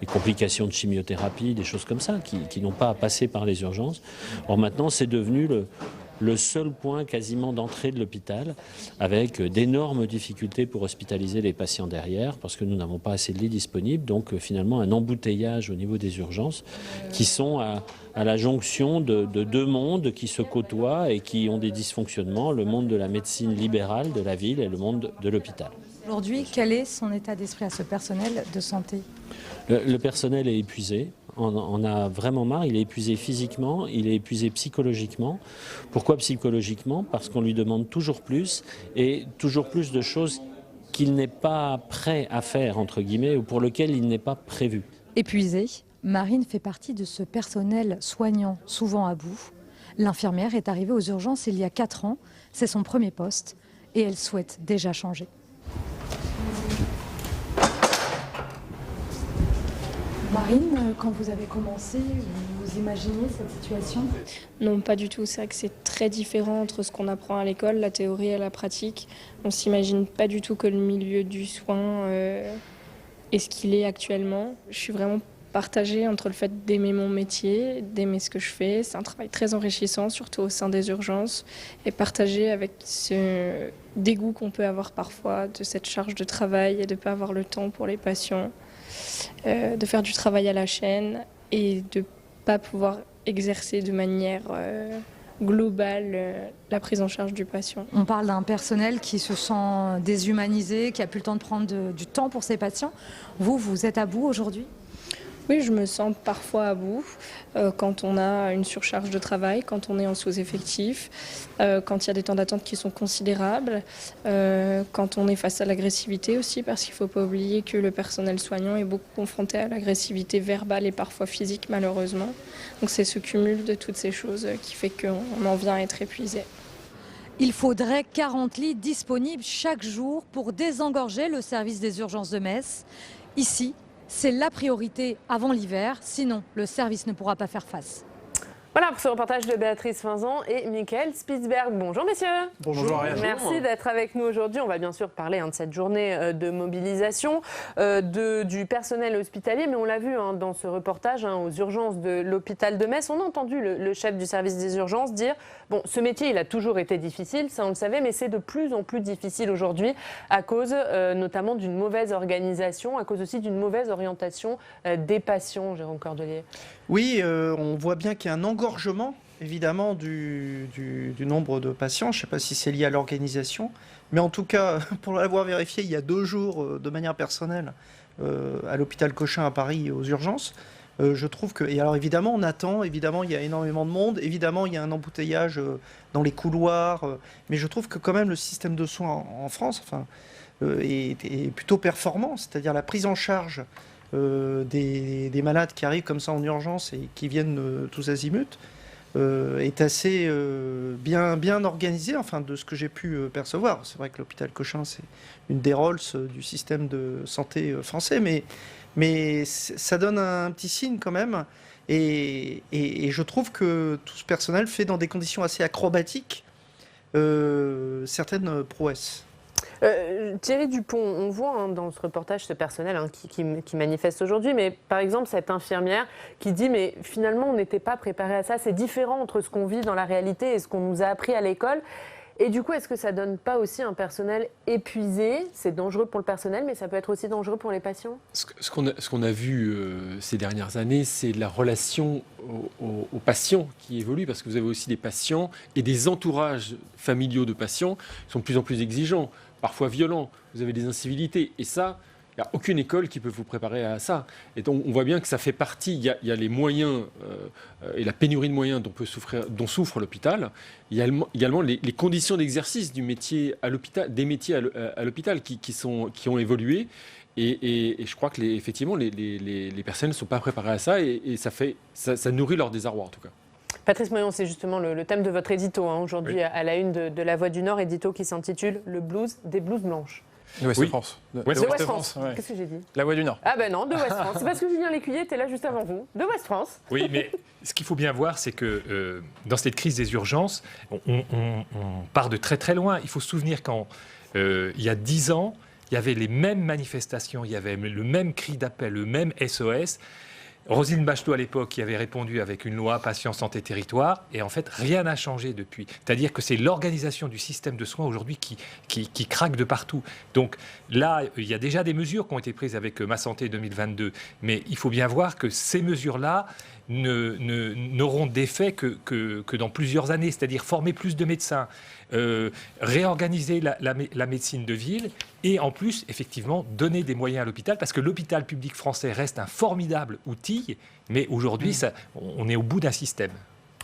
des complications de chimiothérapie, des choses comme ça, qui n'ont pas à passer par les urgences. Or maintenant, c'est devenu le seul point quasiment d'entrée de l'hôpital, avec d'énormes difficultés pour hospitaliser les patients derrière, parce que nous n'avons pas assez de lits disponibles, donc finalement un embouteillage au niveau des urgences, qui sont à la jonction de deux mondes qui se côtoient et qui ont des dysfonctionnements, le monde de la médecine libérale de la ville et le monde de l'hôpital. Aujourd'hui, quel est son état d'esprit à ce personnel de santé? Le personnel est épuisé. On a vraiment marre, il est épuisé physiquement, il est épuisé psychologiquement. Pourquoi psychologiquement? Parce qu'on lui demande toujours plus et toujours plus de choses qu'il n'est pas prêt à faire, entre guillemets, ou pour lesquelles il n'est pas prévu. Épuisée, Marine fait partie de ce personnel soignant, souvent à bout. L'infirmière est arrivée aux urgences il y a 4 ans, c'est son premier poste, et elle souhaite déjà changer. Marine, quand vous avez commencé, vous imaginiez cette situation? Non, pas du tout. C'est vrai que c'est très différent entre ce qu'on apprend à l'école, la théorie et la pratique. On ne s'imagine pas du tout que le milieu du soin est ce qu'il est actuellement. Je suis vraiment partagée entre le fait d'aimer mon métier, d'aimer ce que je fais. C'est un travail très enrichissant, surtout au sein des urgences, et partagé avec ce dégoût qu'on peut avoir parfois de cette charge de travail et de ne pas avoir le temps pour les patients. De faire du travail à la chaîne et de ne pas pouvoir exercer de manière globale la prise en charge du patient. On parle d'un personnel qui se sent déshumanisé, qui n'a plus le temps de prendre du temps pour ses patients. Vous êtes à bout aujourd'hui? Oui, je me sens parfois à bout quand on a une surcharge de travail, quand on est en sous-effectif, quand il y a des temps d'attente qui sont considérables, quand on est face à l'agressivité aussi, parce qu'il ne faut pas oublier que le personnel soignant est beaucoup confronté à l'agressivité verbale et parfois physique, malheureusement. Donc c'est ce cumul de toutes ces choses qui fait qu'on en vient à être épuisé. Il faudrait 40 lits disponibles chaque jour pour désengorger le service des urgences de Metz. Ici, c'est la priorité avant l'hiver, sinon le service ne pourra pas faire face. Voilà pour ce reportage de Béatrice Finzan et Michael Spitzberg. Bonjour messieurs. Bonjour Ariane. Merci d'être avec nous aujourd'hui. On va bien sûr parler de cette journée de mobilisation du personnel hospitalier, mais on l'a vu dans ce reportage aux urgences de l'hôpital de Metz. On a entendu le chef du service des urgences dire « Bon, ce métier, il a toujours été difficile, ça on le savait, mais c'est de plus en plus difficile aujourd'hui à cause notamment d'une mauvaise organisation, à cause aussi d'une mauvaise orientation des patients. » Jérôme Cordelier. Oui, on voit bien qu'il y a un engorgement, évidemment, du nombre de patients. Je ne sais pas si c'est lié à l'organisation, mais en tout cas, pour l'avoir vérifié il y a 2 jours de manière personnelle à l'hôpital Cochin à Paris aux urgences, je trouve que... Et alors évidemment, on attend, évidemment, il y a énormément de monde, évidemment, il y a un embouteillage dans les couloirs, mais je trouve que quand même le système de soins en France est plutôt performant, c'est-à-dire la prise en charge des malades qui arrivent comme ça en urgence et qui viennent tous azimuts est assez bien organisé, enfin de ce que j'ai pu percevoir. C'est vrai que l'hôpital Cochin, c'est une des Rolls du système de santé français, mais ça donne un petit signe quand même. Et je trouve que tout ce personnel fait dans des conditions assez acrobatiques certaines prouesses. Thierry Dupont, on voit dans ce reportage ce personnel qui manifeste aujourd'hui, mais par exemple cette infirmière qui dit mais finalement on n'était pas préparé à ça, c'est différent entre ce qu'on vit dans la réalité et ce qu'on nous a appris à l'école. Et du coup, est-ce que ça ne donne pas aussi un personnel épuisé? C'est dangereux pour le personnel, mais ça peut être aussi dangereux pour les patients. Ce qu'on a vu ces dernières années, c'est la relation aux patients qui évolue, parce que vous avez aussi des patients et des entourages familiaux de patients qui sont de plus en plus exigeants, parfois violents. Vous avez des incivilités. Et ça, il n'y a aucune école qui peut vous préparer à ça. Et donc, on voit bien que ça fait partie. Il y a les moyens et la pénurie de moyens dont souffre l'hôpital. Il y a également les conditions d'exercice du métier à l'hôpital, des métiers à l'hôpital qui ont évolué. Et je crois que effectivement, les personnes ne sont pas préparées à ça. Et ça nourrit leur désarroi, en tout cas. Patrice Moyon, c'est justement le thème de votre édito aujourd'hui, oui. À la une de La Voix du Nord, édito qui s'intitule « Le blues des blouses blanches ». De Ouest France. De Ouest France. Ouais. Qu'est-ce que j'ai dit? La Voix du Nord. Ah ben non, de Ouest France. C'est parce que Julien Lécuyer était là juste avant vous. De Ouest France. Oui, mais ce qu'il faut bien voir, c'est que dans cette crise des urgences, on part de très très loin. Il faut se souvenir quand, il y a 10 ans, il y avait les mêmes manifestations, il y avait le même cri d'appel, le même SOS. Roselyne Bachelot, à l'époque, qui avait répondu avec une loi Patients, Santé, Territoire, et en fait, rien n'a changé depuis. C'est-à-dire que c'est l'organisation du système de soins aujourd'hui qui craque de partout. Donc là, il y a déjà des mesures qui ont été prises avec Ma Santé 2022, mais il faut bien voir que ces mesures-là n'auront d'effet que dans plusieurs années, c'est-à-dire former plus de médecins, réorganiser la médecine de ville et en plus, effectivement, donner des moyens à l'hôpital, parce que l'hôpital public français reste un formidable outil, mais aujourd'hui, on est au bout d'un système.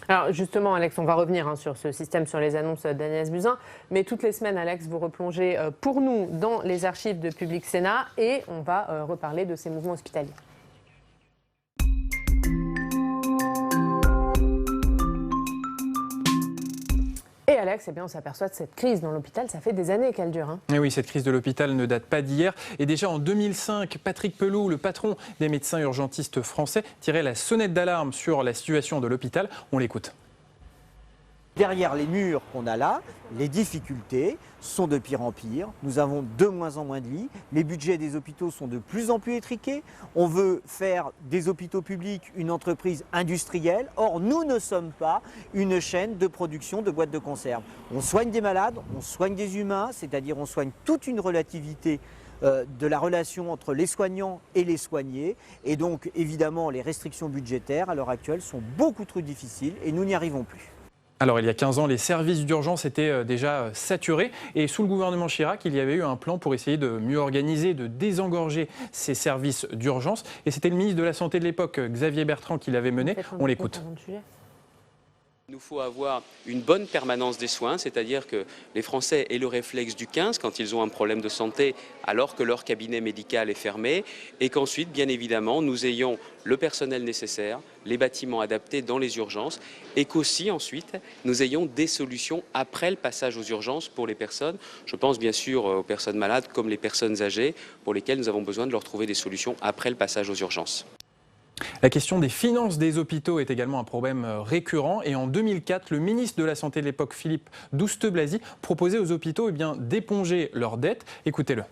Alors justement, Alex, on va revenir sur ce système, sur les annonces d'Agnès Buzyn, mais toutes les semaines, Alex, vous replongez pour nous dans les archives de Public Sénat et on va reparler de ces mouvements hospitaliers. Et Alex, eh bien, on s'aperçoit de cette crise dans l'hôpital, ça fait des années qu'elle dure. Et oui, cette crise de l'hôpital ne date pas d'hier. Et déjà en 2005, Patrick Pelloux, le patron des médecins urgentistes français, tirait la sonnette d'alarme sur la situation de l'hôpital. On l'écoute. Derrière les murs qu'on a là, les difficultés sont de pire en pire. Nous avons de moins en moins de lits. Les budgets des hôpitaux sont de plus en plus étriqués. On veut faire des hôpitaux publics une entreprise industrielle. Or, nous ne sommes pas une chaîne de production de boîtes de conserve. On soigne des malades, on soigne des humains, c'est-à-dire on soigne toute une relativité de la relation entre les soignants et les soignés. Et donc, évidemment, les restrictions budgétaires à l'heure actuelle sont beaucoup trop difficiles et nous n'y arrivons plus. Alors, il y a 15 ans, les services d'urgence étaient déjà saturés. Et sous le gouvernement Chirac, il y avait eu un plan pour essayer de mieux organiser, de désengorger ces services d'urgence. Et c'était le ministre de la Santé de l'époque, Xavier Bertrand, qui l'avait mené. On l'écoute. Il nous faut avoir une bonne permanence des soins, c'est-à-dire que les Français aient le réflexe du 15 quand ils ont un problème de santé alors que leur cabinet médical est fermé et qu'ensuite, bien évidemment, nous ayons le personnel nécessaire, les bâtiments adaptés dans les urgences et qu'aussi ensuite nous ayons des solutions après le passage aux urgences pour les personnes. Je pense bien sûr aux personnes malades comme les personnes âgées pour lesquelles nous avons besoin de leur trouver des solutions après le passage aux urgences. La question des finances des hôpitaux est également un problème récurrent et en 2004, le ministre de la Santé de l'époque, Philippe Douste-Blazy, proposait aux hôpitaux d'éponger leurs dettes. Écoutez-le.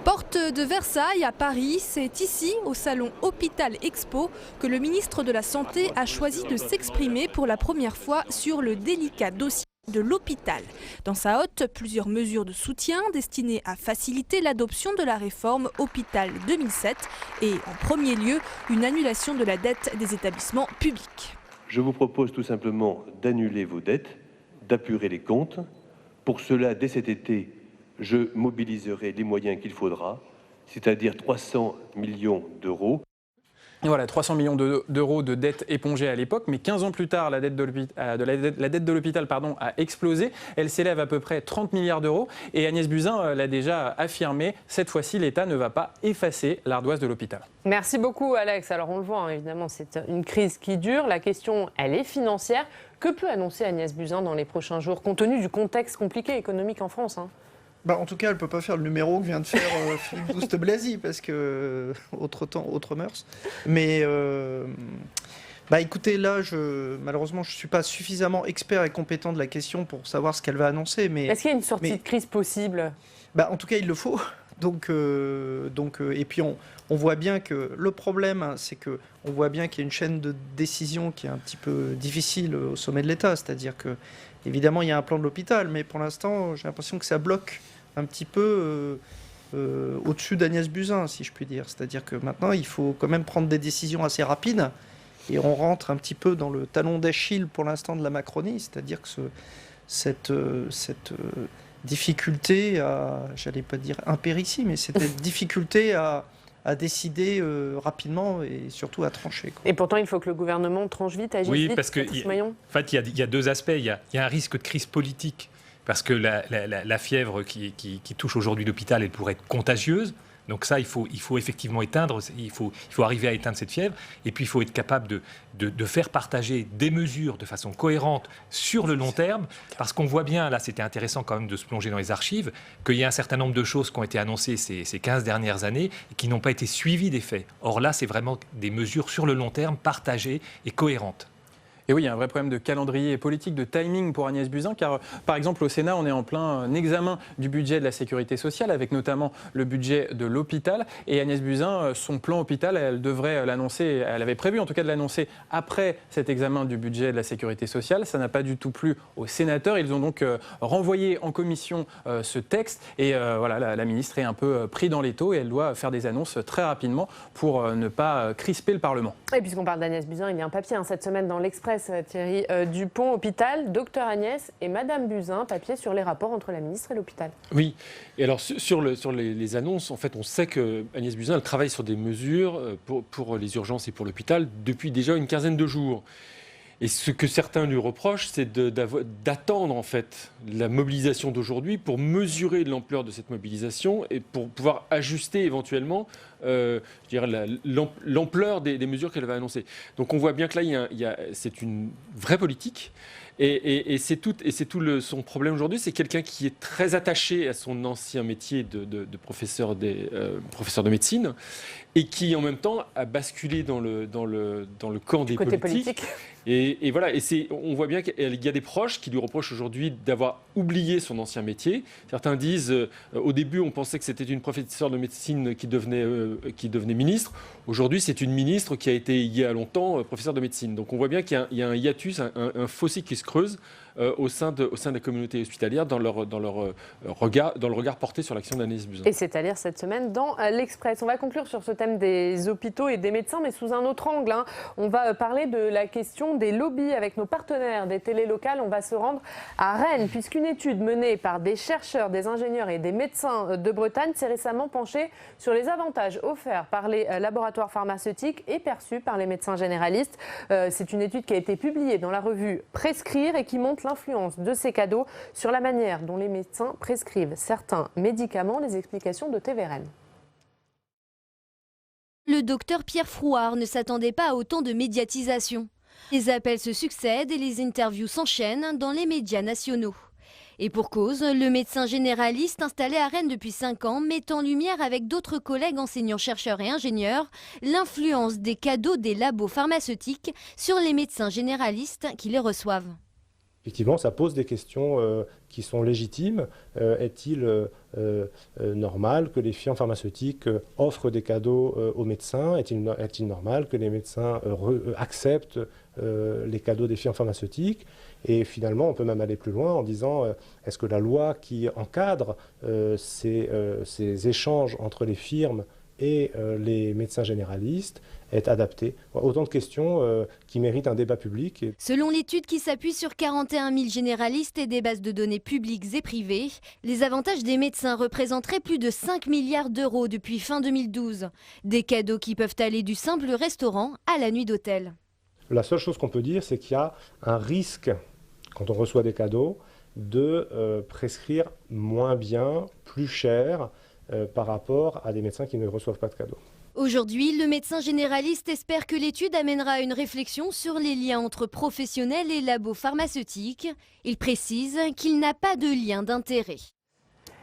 Porte de Versailles à Paris, c'est ici, au salon Hôpital Expo, que le ministre de la Santé a choisi de s'exprimer pour la première fois sur le délicat dossier de l'hôpital. Dans sa hotte, plusieurs mesures de soutien destinées à faciliter l'adoption de la réforme Hôpital 2007 et en premier lieu une annulation de la dette des établissements publics. Je vous propose tout simplement d'annuler vos dettes, d'apurer les comptes. Pour cela, dès cet été, je mobiliserai les moyens qu'il faudra, c'est-à-dire 300 millions d'euros. Et voilà, 300 millions d'euros de dettes épongées à l'époque, mais 15 ans plus tard, la dette de l'hôpital a explosé. Elle s'élève à peu près 30 milliards d'euros. Et Agnès Buzyn l'a déjà affirmé, cette fois-ci, l'État ne va pas effacer l'ardoise de l'hôpital. Merci beaucoup, Alex. Alors on le voit, hein, évidemment, c'est une crise qui dure. La question, elle est financière. Que peut annoncer Agnès Buzyn dans les prochains jours, compte tenu du contexte compliqué économique en France, hein? En tout cas, elle ne peut pas faire le numéro que vient de faire Philippe Douste-Blazy, parce que autre temps, autre mœurs. Mais écoutez, là, malheureusement, je ne suis pas suffisamment expert et compétent de la question pour savoir ce qu'elle va annoncer. Est-ce qu'il y a une sortie de crise possible? En tout cas, il le faut. Et puis on voit bien que le problème, hein, c'est que on voit bien qu'il y a une chaîne de décision qui est un petit peu difficile au sommet de l'État. C'est-à-dire que, évidemment, il y a un plan de l'hôpital, mais pour l'instant, j'ai l'impression que ça bloque un petit peu au-dessus d'Agnès Buzyn, si je puis dire. C'est-à-dire que maintenant, il faut quand même prendre des décisions assez rapides. Et on rentre un petit peu dans le talon d'Achille pour l'instant de la Macronie. C'est-à-dire que cette difficulté à, j'allais pas dire impéritie, mais cette difficulté à décider rapidement et surtout à trancher, quoi. Et pourtant, il faut que le gouvernement tranche vite, agisse vite. Oui, parce qu'il y a deux aspects. Il y a un risque de crise politique, parce que la fièvre qui touche aujourd'hui l'hôpital, elle pourrait être contagieuse. Donc ça, il faut effectivement éteindre, il faut arriver à éteindre cette fièvre. Et puis, il faut être capable de faire partager des mesures de façon cohérente sur le long terme. Parce qu'on voit bien, là, c'était intéressant quand même de se plonger dans les archives, qu'il y a un certain nombre de choses qui ont été annoncées ces 15 dernières années et qui n'ont pas été suivies des faits. Or là, c'est vraiment des mesures sur le long terme, partagées et cohérentes. Et oui, il y a un vrai problème de calendrier politique, de timing pour Agnès Buzyn, car par exemple au Sénat, on est en plein examen du budget de la sécurité sociale, avec notamment le budget de l'hôpital. Et Agnès Buzyn, son plan hôpital, elle devrait l'annoncer, elle avait prévu en tout cas de l'annoncer après cet examen du budget de la sécurité sociale. Ça n'a pas du tout plu aux sénateurs. Ils ont donc renvoyé en commission ce texte. Et voilà, la ministre est un peu pris dans l'étau et elle doit faire des annonces très rapidement pour ne pas crisper le Parlement. Et puisqu'on parle d'Agnès Buzyn, il y a un papier cette semaine dans l'Express, Thierry Dupont, hôpital, docteur Agnès et Madame Buzyn, papier sur les rapports entre la ministre et l'hôpital. Oui, et alors sur les annonces, en fait, on sait que Agnès Buzyn, elle travaille sur des mesures pour les urgences et pour l'hôpital depuis déjà une quinzaine de jours. Et ce que certains lui reprochent, c'est d'attendre en fait la mobilisation d'aujourd'hui pour mesurer l'ampleur de cette mobilisation et pour pouvoir ajuster éventuellement l'ampleur des mesures qu'elle va annoncer. Donc on voit bien que là, c'est une vraie politique. Et c'est tout son problème aujourd'hui, c'est quelqu'un qui est très attaché à son ancien métier de professeur de médecine et qui en même temps a basculé dans le camp des politiques. Et voilà, on voit bien qu'il y a des proches qui lui reprochent aujourd'hui d'avoir oublié son ancien métier. Certains disent, au début, on pensait que c'était une professeure de médecine qui devenait ministre. Aujourd'hui, c'est une ministre qui a été, il y a longtemps, professeure de médecine. Donc on voit bien qu'il y a un hiatus, un fossé qui se creuse au sein de la communauté hospitalière dans le regard porté sur l'action d'Agnès Buzyn. Et c'est à lire cette semaine dans l'Express. On va conclure sur ce thème des hôpitaux et des médecins, mais sous un autre angle. On va parler de la question des lobbies avec nos partenaires des télés locales. On va se rendre à Rennes, puisqu'une étude menée par des chercheurs, des ingénieurs et des médecins de Bretagne s'est récemment penchée sur les avantages offerts par les laboratoires pharmaceutiques et perçus par les médecins généralistes. C'est une étude qui a été publiée dans la revue Prescrire et qui montre l'influence de ces cadeaux sur la manière dont les médecins prescrivent certains médicaments. Les explications de TVRN. Le docteur Pierre Frouard ne s'attendait pas à autant de médiatisation. Les appels se succèdent et les interviews s'enchaînent dans les médias nationaux. Et pour cause, le médecin généraliste installé à Rennes depuis 5 ans met en lumière avec d'autres collègues enseignants, chercheurs et ingénieurs l'influence des cadeaux des labos pharmaceutiques sur les médecins généralistes qui les reçoivent. Effectivement, ça pose des questions qui sont légitimes. Est-il normal que les firmes pharmaceutiques offrent des cadeaux aux médecins? Est-il normal que les médecins acceptent les cadeaux des firmes pharmaceutiques? Et finalement, on peut même aller plus loin en disant est-ce que la loi qui encadre ces échanges entre les firmes et les médecins généralistes est adapté. Autant de questions qui méritent un débat public. Selon l'étude qui s'appuie sur 41 000 généralistes et des bases de données publiques et privées, les avantages des médecins représenteraient plus de 5 milliards d'euros depuis fin 2012. Des cadeaux qui peuvent aller du simple restaurant à la nuit d'hôtel. La seule chose qu'on peut dire, c'est qu'il y a un risque, quand on reçoit des cadeaux, de prescrire moins bien, plus cher, par rapport à des médecins qui ne reçoivent pas de cadeaux. Aujourd'hui, le médecin généraliste espère que l'étude amènera à une réflexion sur les liens entre professionnels et labos pharmaceutiques. Il précise qu'il n'a pas de lien d'intérêt.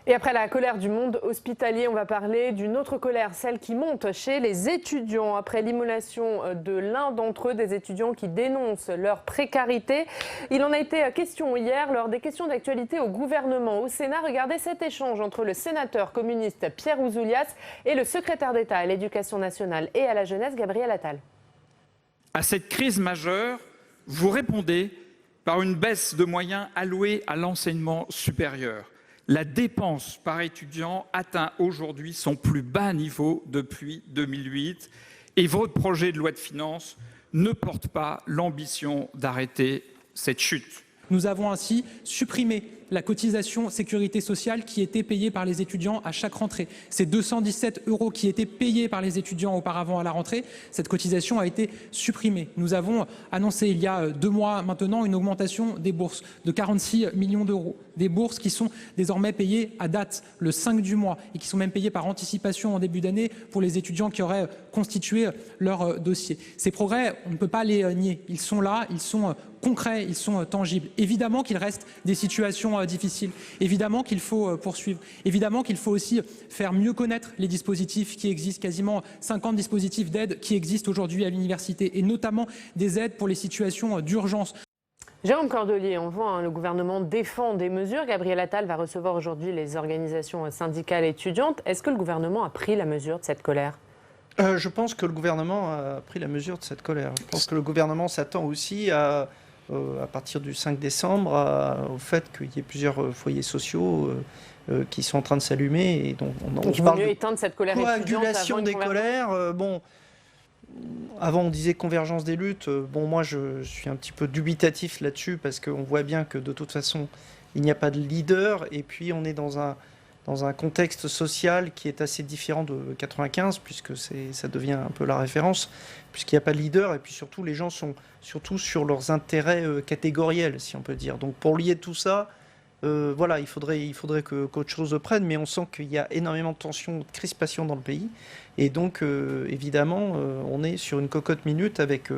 Et après la colère du monde hospitalier, on va parler d'une autre colère, celle qui monte chez les étudiants. Après l'immolation de l'un d'entre eux, des étudiants qui dénoncent leur précarité. Il en a été question hier lors des questions d'actualité au gouvernement. Au Sénat, regardez cet échange entre le sénateur communiste Pierre Ouzoulias et le secrétaire d'État à l'Éducation nationale et à la jeunesse, Gabriel Attal. À cette crise majeure, vous répondez par une baisse de moyens alloués à l'enseignement supérieur. La dépense par étudiant atteint aujourd'hui son plus bas niveau depuis 2008 et votre projet de loi de finances ne porte pas l'ambition d'arrêter cette chute. Nous avons ainsi supprimé la cotisation sécurité sociale qui était payée par les étudiants à chaque rentrée. Ces 217 € qui étaient payés par les étudiants auparavant à la rentrée, cette cotisation a été supprimée. Nous avons annoncé il y a 2 mois maintenant une augmentation des bourses de 46 millions d'euros. Des bourses qui sont désormais payées à date, le 5 du mois, et qui sont même payées par anticipation en début d'année pour les étudiants qui auraient constitué leur dossier. Ces progrès, on ne peut pas les nier. Ils sont là, ils sont concrets, ils sont tangibles. Évidemment qu'il reste des situations difficiles. Évidemment qu'il faut poursuivre. Évidemment qu'il faut aussi faire mieux connaître les dispositifs qui existent, quasiment 50 dispositifs d'aide qui existent aujourd'hui à l'université, et notamment des aides pour les situations d'urgence. Jérôme Cordelier, on voit, le gouvernement défend des mesures. Gabriel Attal va recevoir aujourd'hui les organisations syndicales étudiantes. Est-ce que le gouvernement a pris la mesure de cette colère ? Je pense que le gouvernement a pris la mesure de cette colère. Je pense que le gouvernement s'attend aussi à partir du 5 décembre, au fait qu'il y ait plusieurs foyers sociaux qui sont en train de s'allumer. Et donc il vaut mieux éteindre cette colère coagulation des colères. Avant on disait convergence des luttes. Moi je suis un petit peu dubitatif là-dessus parce qu'on voit bien que de toute façon il n'y a pas de leader et puis on est dans un contexte social qui est assez différent de 95 puisque ça devient un peu la référence puisqu'il n'y a pas de leader et puis surtout les gens sont surtout sur leurs intérêts catégoriels si on peut dire. Donc pour lier tout ça, il faudrait qu'autre chose prenne, mais on sent qu'il y a énormément de tensions, de crispation dans le pays. Et donc, évidemment, on est sur une cocotte minute avec...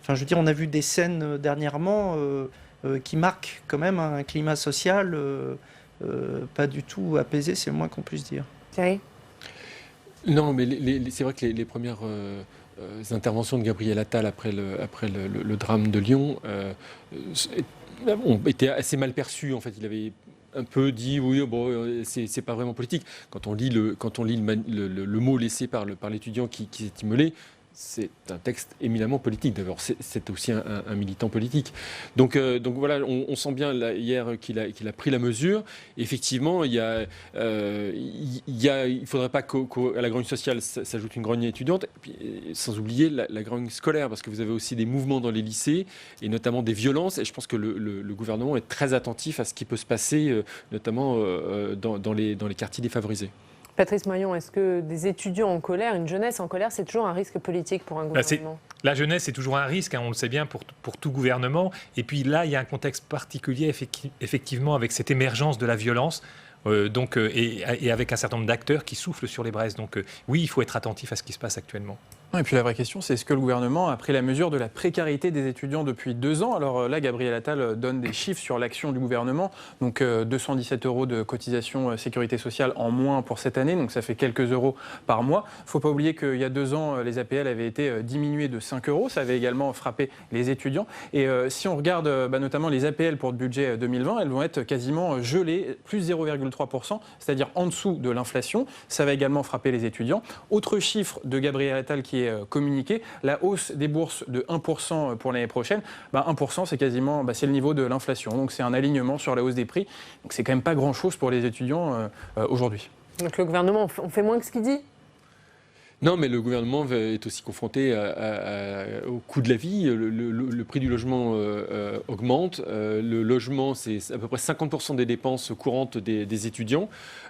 on a vu des scènes dernièrement qui marquent quand même un climat social pas du tout apaisé, c'est le moins qu'on puisse dire. Thierry ? Non, mais c'est vrai que les premières... interventions de Gabriel Attal après le drame de Lyon ont été assez mal perçues. En fait, il avait un peu dit oui, c'est pas vraiment politique. Quand on lit le mot laissé par l'étudiant qui s'est immolé, c'est un texte éminemment politique. D'abord, c'est aussi un militant politique. Donc voilà, on sent bien là, hier qu'il a pris la mesure. Effectivement, il faudrait pas qu'à la grogne sociale s'ajoute une grogne étudiante, et puis, sans oublier la grogne scolaire, parce que vous avez aussi des mouvements dans les lycées, et notamment des violences. Et je pense que le gouvernement est très attentif à ce qui peut se passer, notamment dans les quartiers défavorisés. Patrice Moyon, est-ce que des étudiants en colère, une jeunesse en colère, c'est toujours un risque politique pour un gouvernement ? La jeunesse, c'est toujours un risque, on le sait bien pour tout gouvernement. Et puis là, il y a un contexte particulier, effectivement, avec cette émergence de la violence. Et avec un certain nombre d'acteurs qui soufflent sur les braises. Donc oui, il faut être attentif à ce qui se passe actuellement. Et puis la vraie question, c'est est-ce que le gouvernement a pris la mesure de la précarité des étudiants depuis 2 ans ? Alors là, Gabriel Attal donne des chiffres sur l'action du gouvernement. Donc 217 € de cotisation sécurité sociale en moins pour cette année, donc ça fait quelques euros par mois. Il ne faut pas oublier qu'il y a 2 ans, les APL avaient été diminuées de 5 €. Ça avait également frappé les étudiants. Et si on regarde notamment les APL pour le budget 2020, elles vont être quasiment gelées, plus 0,3%, c'est-à-dire en dessous de l'inflation. Ça va également frapper les étudiants. Autre chiffre de Gabriel Attal qui est communiqué, la hausse des bourses de 1% pour l'année prochaine. 1%, c'est quasiment c'est le niveau de l'inflation. Donc c'est un alignement sur la hausse des prix. Donc c'est quand même pas grand-chose pour les étudiants aujourd'hui. Donc le gouvernement, on fait moins que ce qu'il dit ? Non, mais le gouvernement est aussi confronté au coût de la vie. Le prix du logement augmente. Le logement, c'est à peu près 50% des dépenses courantes des étudiants.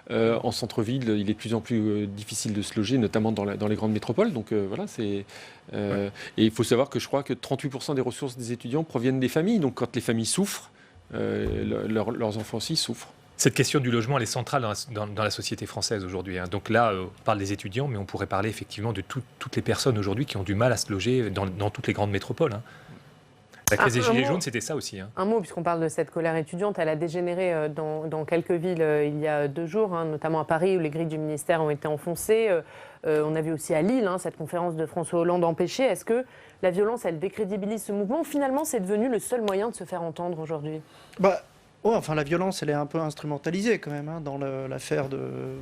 En centre-ville, il est de plus en plus difficile de se loger, notamment dans les grandes métropoles. Donc voilà, et il faut savoir que je crois que 38% des ressources des étudiants proviennent des familles. Donc quand les familles souffrent, leurs enfants aussi souffrent. Cette question du logement, elle est centrale dans la société française aujourd'hui. Donc là, on parle des étudiants, mais on pourrait parler effectivement de toutes les personnes aujourd'hui qui ont du mal à se loger dans toutes les grandes métropoles. La crise des Gilets jaunes, c'était ça aussi. Un mot, puisqu'on parle de cette colère étudiante, elle a dégénéré dans quelques villes il y a 2 jours, notamment à Paris, où les grilles du ministère ont été enfoncées. On a vu aussi à Lille cette conférence de François Hollande empêchée. Est-ce que la violence, elle décrédibilise ce mouvement, ou finalement c'est devenu le seul moyen de se faire entendre aujourd'hui ? Enfin, la violence, elle est un peu instrumentalisée quand même dans l'affaire de.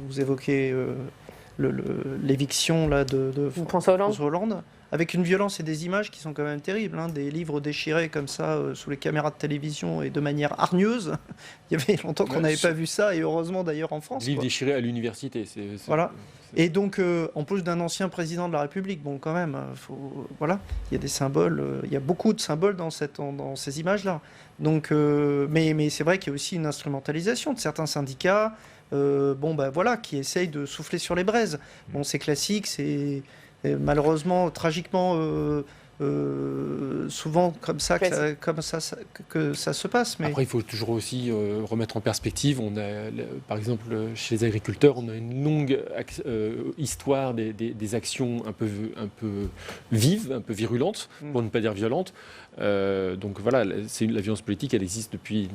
Vous évoquez l'éviction de François Hollande, avec une violence et des images qui sont quand même terribles. Des livres déchirés comme ça sous les caméras de télévision et de manière hargneuse. Il y avait longtemps qu'on n'avait pas vu ça, et heureusement d'ailleurs en France. Livres déchirés à l'université. Voilà. Et donc, en plus d'un ancien président de la République, bon, quand même, voilà, il y a des symboles, il y a beaucoup de symboles dans ces images-là. Donc, mais c'est vrai qu'il y a aussi une instrumentalisation de certains syndicats, voilà, qui essayent de souffler sur les braises. Bon, c'est classique, c'est malheureusement, tragiquement, souvent comme ça que ça se passe. Mais... Après, il faut toujours aussi remettre en perspective. Par exemple, chez les agriculteurs, on a une longue histoire des actions un peu vives, un peu virulentes, pour ne pas dire violentes. Donc voilà, la violence politique, elle existe depuis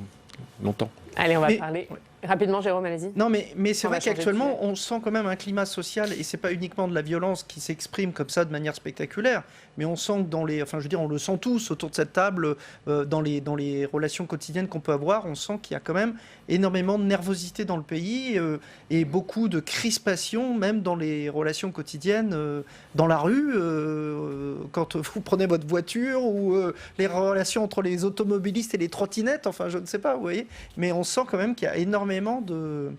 longtemps. Allez, on va parler rapidement, Jérôme, allez-y. Non, mais c'est vrai qu'actuellement, on sent quand même un climat social, et c'est pas uniquement de la violence qui s'exprime comme ça de manière spectaculaire, mais on sent que on le sent tous autour de cette table, dans les relations quotidiennes qu'on peut avoir, on sent qu'il y a quand même énormément de nervosité dans le pays, et beaucoup de crispation, même dans les relations quotidiennes, dans la rue, quand vous prenez votre voiture, ou les relations entre les automobilistes et les trottinettes, enfin, je ne sais pas, vous voyez, mais on sent quand même qu'il y a énormément de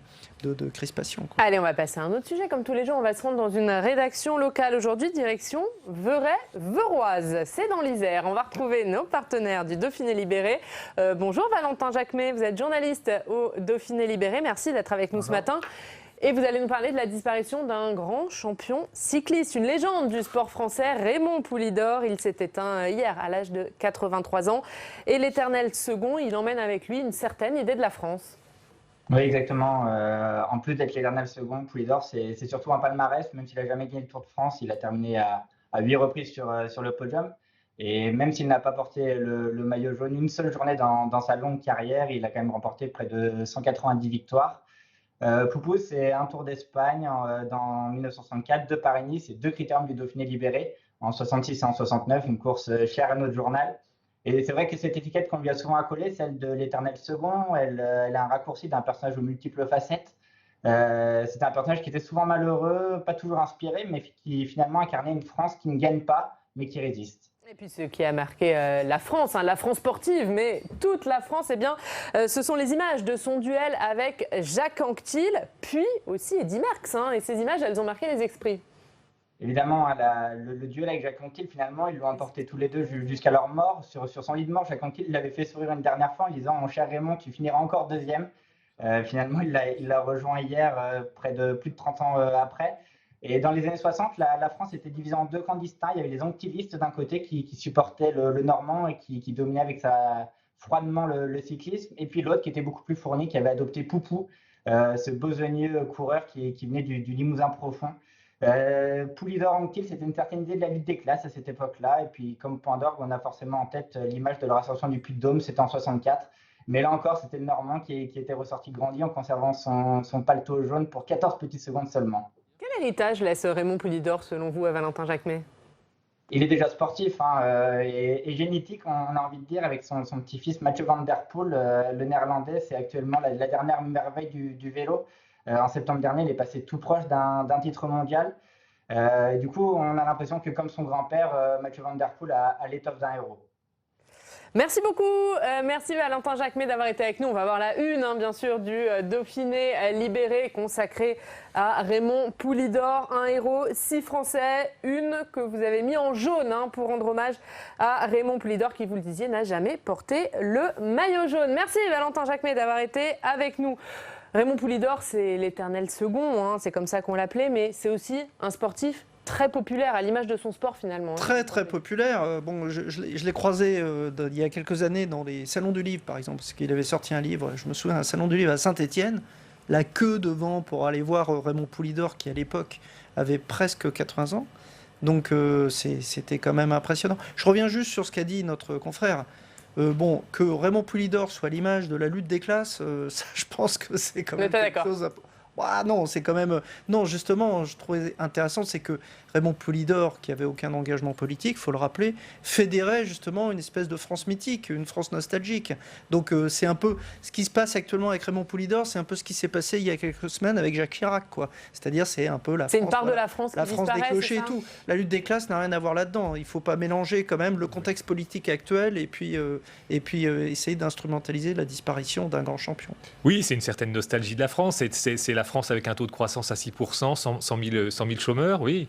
crispation. Allez, on va passer à un autre sujet. Comme tous les jours, on va se rendre dans une rédaction locale. Aujourd'hui, direction Veurey-Veuroise. C'est dans l'Isère. On va retrouver nos partenaires du Dauphiné Libéré. Bonjour Valentin Jacquemet, vous êtes journaliste au Dauphiné Libéré. Merci d'être avec nous ce matin. Et vous allez nous parler de la disparition d'un grand champion cycliste, une légende du sport français, Raymond Poulidor. Il s'est éteint hier à l'âge de 83 ans. Et l'éternel second, il emmène avec lui une certaine idée de la France. Oui, exactement. En plus d'être l'éternel second, Poulidor, c'est surtout un palmarès. Même s'il n'a jamais gagné le Tour de France, il a terminé à 8 reprises sur le podium. Et même s'il n'a pas porté le maillot jaune une seule journée dans sa longue carrière, il a quand même remporté près de 190 victoires. Poupou, c'est un Tour d'Espagne dans 1964, 2 Paris-Nice et 2 critériums du Dauphiné Libéré en 66 et en 69, une course chère à notre journal. Et c'est vrai que cette étiquette qu'on lui a souvent accolée, celle de l'éternel second, elle a un raccourci d'un personnage aux multiples facettes. C'était un personnage qui était souvent malheureux, pas toujours inspiré, mais qui finalement incarnait une France qui ne gagne pas, mais qui résiste. Et puis ce qui a marqué la France sportive, mais toute la France, ce sont les images de son duel avec Jacques Anquetil, puis aussi Eddy Merckx. Et ces images, elles ont marqué les esprits. Évidemment, le duel avec Jacques Anquetil, finalement, ils l'ont emporté tous les deux jusqu'à leur mort. Sur son lit de mort, Jacques Anquetil l'avait fait sourire une dernière fois en disant « Mon cher Raymond, tu finiras encore deuxième ». Finalement, il l'a rejoint hier, près de plus de 30 ans après. Et dans les années 60, la France était divisée en 2 camps distincts. Il y avait les anquetilistes d'un côté qui supportaient le Normand et qui dominaient avec froidement le cyclisme. Et puis l'autre qui était beaucoup plus fourni, qui avait adopté Poupou, ce besogneux coureur qui venait du Limousin profond. Poulidor-Anquetil, c'était une certaine idée de la lutte des classes à cette époque-là. Et puis, comme point d'orgue, on a forcément en tête l'image de leur ascension du Puy-de-Dôme, c'était en 64. Mais là encore, c'était le Normand qui était ressorti grandi en conservant son paletot jaune pour 14 petites secondes seulement. Quel héritage laisse Raymond Poulidor, selon vous, à Valentin Jacquemet ? Il est déjà sportif et génétique, on a envie de dire, avec son petit-fils Mathieu Van Der Poel, le néerlandais. C'est actuellement la dernière merveille du vélo. En septembre dernier, il est passé tout proche d'un titre mondial. Du coup, on a l'impression que comme son grand-père, Mathieu Van Der Poel a l'étoffe d'un héros. Merci beaucoup, merci Valentin Jacquemet d'avoir été avec nous. On va voir la une, bien sûr, du Dauphiné libéré consacrée à Raymond Poulidor, un héros, 6 Français, une que vous avez mis en jaune pour rendre hommage à Raymond Poulidor qui, vous le disiez, n'a jamais porté le maillot jaune. Merci Valentin Jacquemet d'avoir été avec nous. Raymond Poulidor, c'est l'éternel second, c'est comme ça qu'on l'appelait, mais c'est aussi un sportif très populaire, à l'image de son sport finalement. Très très populaire. Bon, je l'ai croisé il y a quelques années dans les salons du livre par exemple, parce qu'il avait sorti un livre, je me souviens, un salon du livre à Saint-Étienne, la queue devant pour aller voir Raymond Poulidor qui à l'époque avait presque 80 ans. Donc c'était quand même impressionnant. Je reviens juste sur ce qu'a dit notre confrère. Bon, que Raymond Poulidor soit l'image de la lutte des classes, ça, je pense que c'est quand même quelque chose... Ah non, c'est quand même... Non, justement, je trouvais intéressant, c'est que Raymond Poulidor, qui avait aucun engagement politique, il faut le rappeler, fédérait justement une espèce de France mythique, une France nostalgique. Donc c'est un peu ce qui se passe actuellement avec Raymond Poulidor, c'est un peu ce qui s'est passé il y a quelques semaines avec Jacques Chirac, quoi. C'est-à-dire, c'est un peu la France... C'est une part de la France qui disparaît, des clochers et tout. La lutte des classes n'a rien à voir là-dedans. Il ne faut pas mélanger quand même le contexte politique actuel et puis essayer d'instrumentaliser la disparition d'un grand champion. Oui, c'est une certaine nostalgie de la France. C'est la France avec un taux de croissance à 6%, 100 000 chômeurs, oui.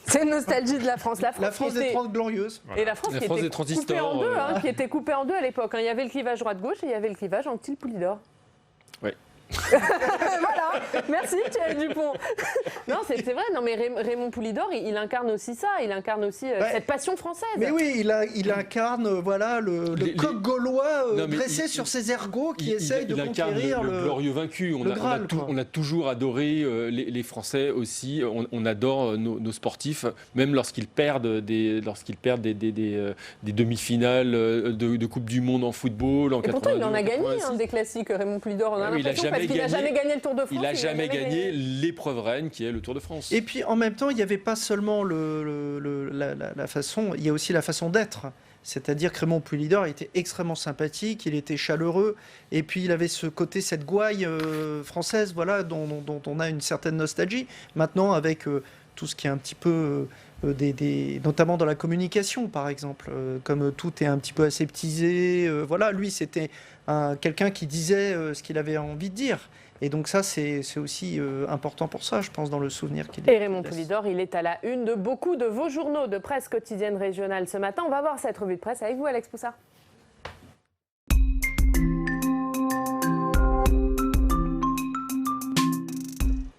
C'est une nostalgie de la France. La France des 30 glorieuses. Et la France, qui était coupée en deux, qui était coupée en deux à l'époque. Il y avait le clivage droite-gauche et il y avait le clivage Anctil-Poulidor. Oui. Voilà, merci Thierry Dupont. Non, c'est vrai, non, mais Raymond Poulidor, il incarne aussi ça, il incarne aussi cette passion française. Mais oui, il incarne le coq gaulois dressé sur ses ergots qui essaye de conquérir le glorieux vaincu. On a toujours adoré les Français aussi, on adore nos sportifs, même lorsqu'ils perdent des demi-finales de Coupe du Monde en football. Et pourtant, il en a gagné des classiques, Raymond Poulidor, on a l'impression, parce qu'il n'a jamais gagné le Tour de France. Il n'a jamais gagné l'épreuve reine qui est le Tour de France. Et puis en même temps, il n'y avait pas seulement la façon, il y a aussi la façon d'être. C'est-à-dire que Raymond Poulidor était extrêmement sympathique, il était chaleureux, et puis il avait ce côté, cette gouaille française, voilà, dont on a une certaine nostalgie. Maintenant, avec tout ce qui est un petit peu... notamment dans la communication, par exemple, comme tout est un petit peu aseptisé. Voilà, lui, c'était quelqu'un qui disait ce qu'il avait envie de dire. Et donc ça, c'est aussi important pour ça, je pense, dans le souvenir qu'il est. Et Raymond Poulidor, il est à la une de beaucoup de vos journaux de presse quotidienne régionale ce matin. On va voir cette revue de presse avec vous, Alex Poussard.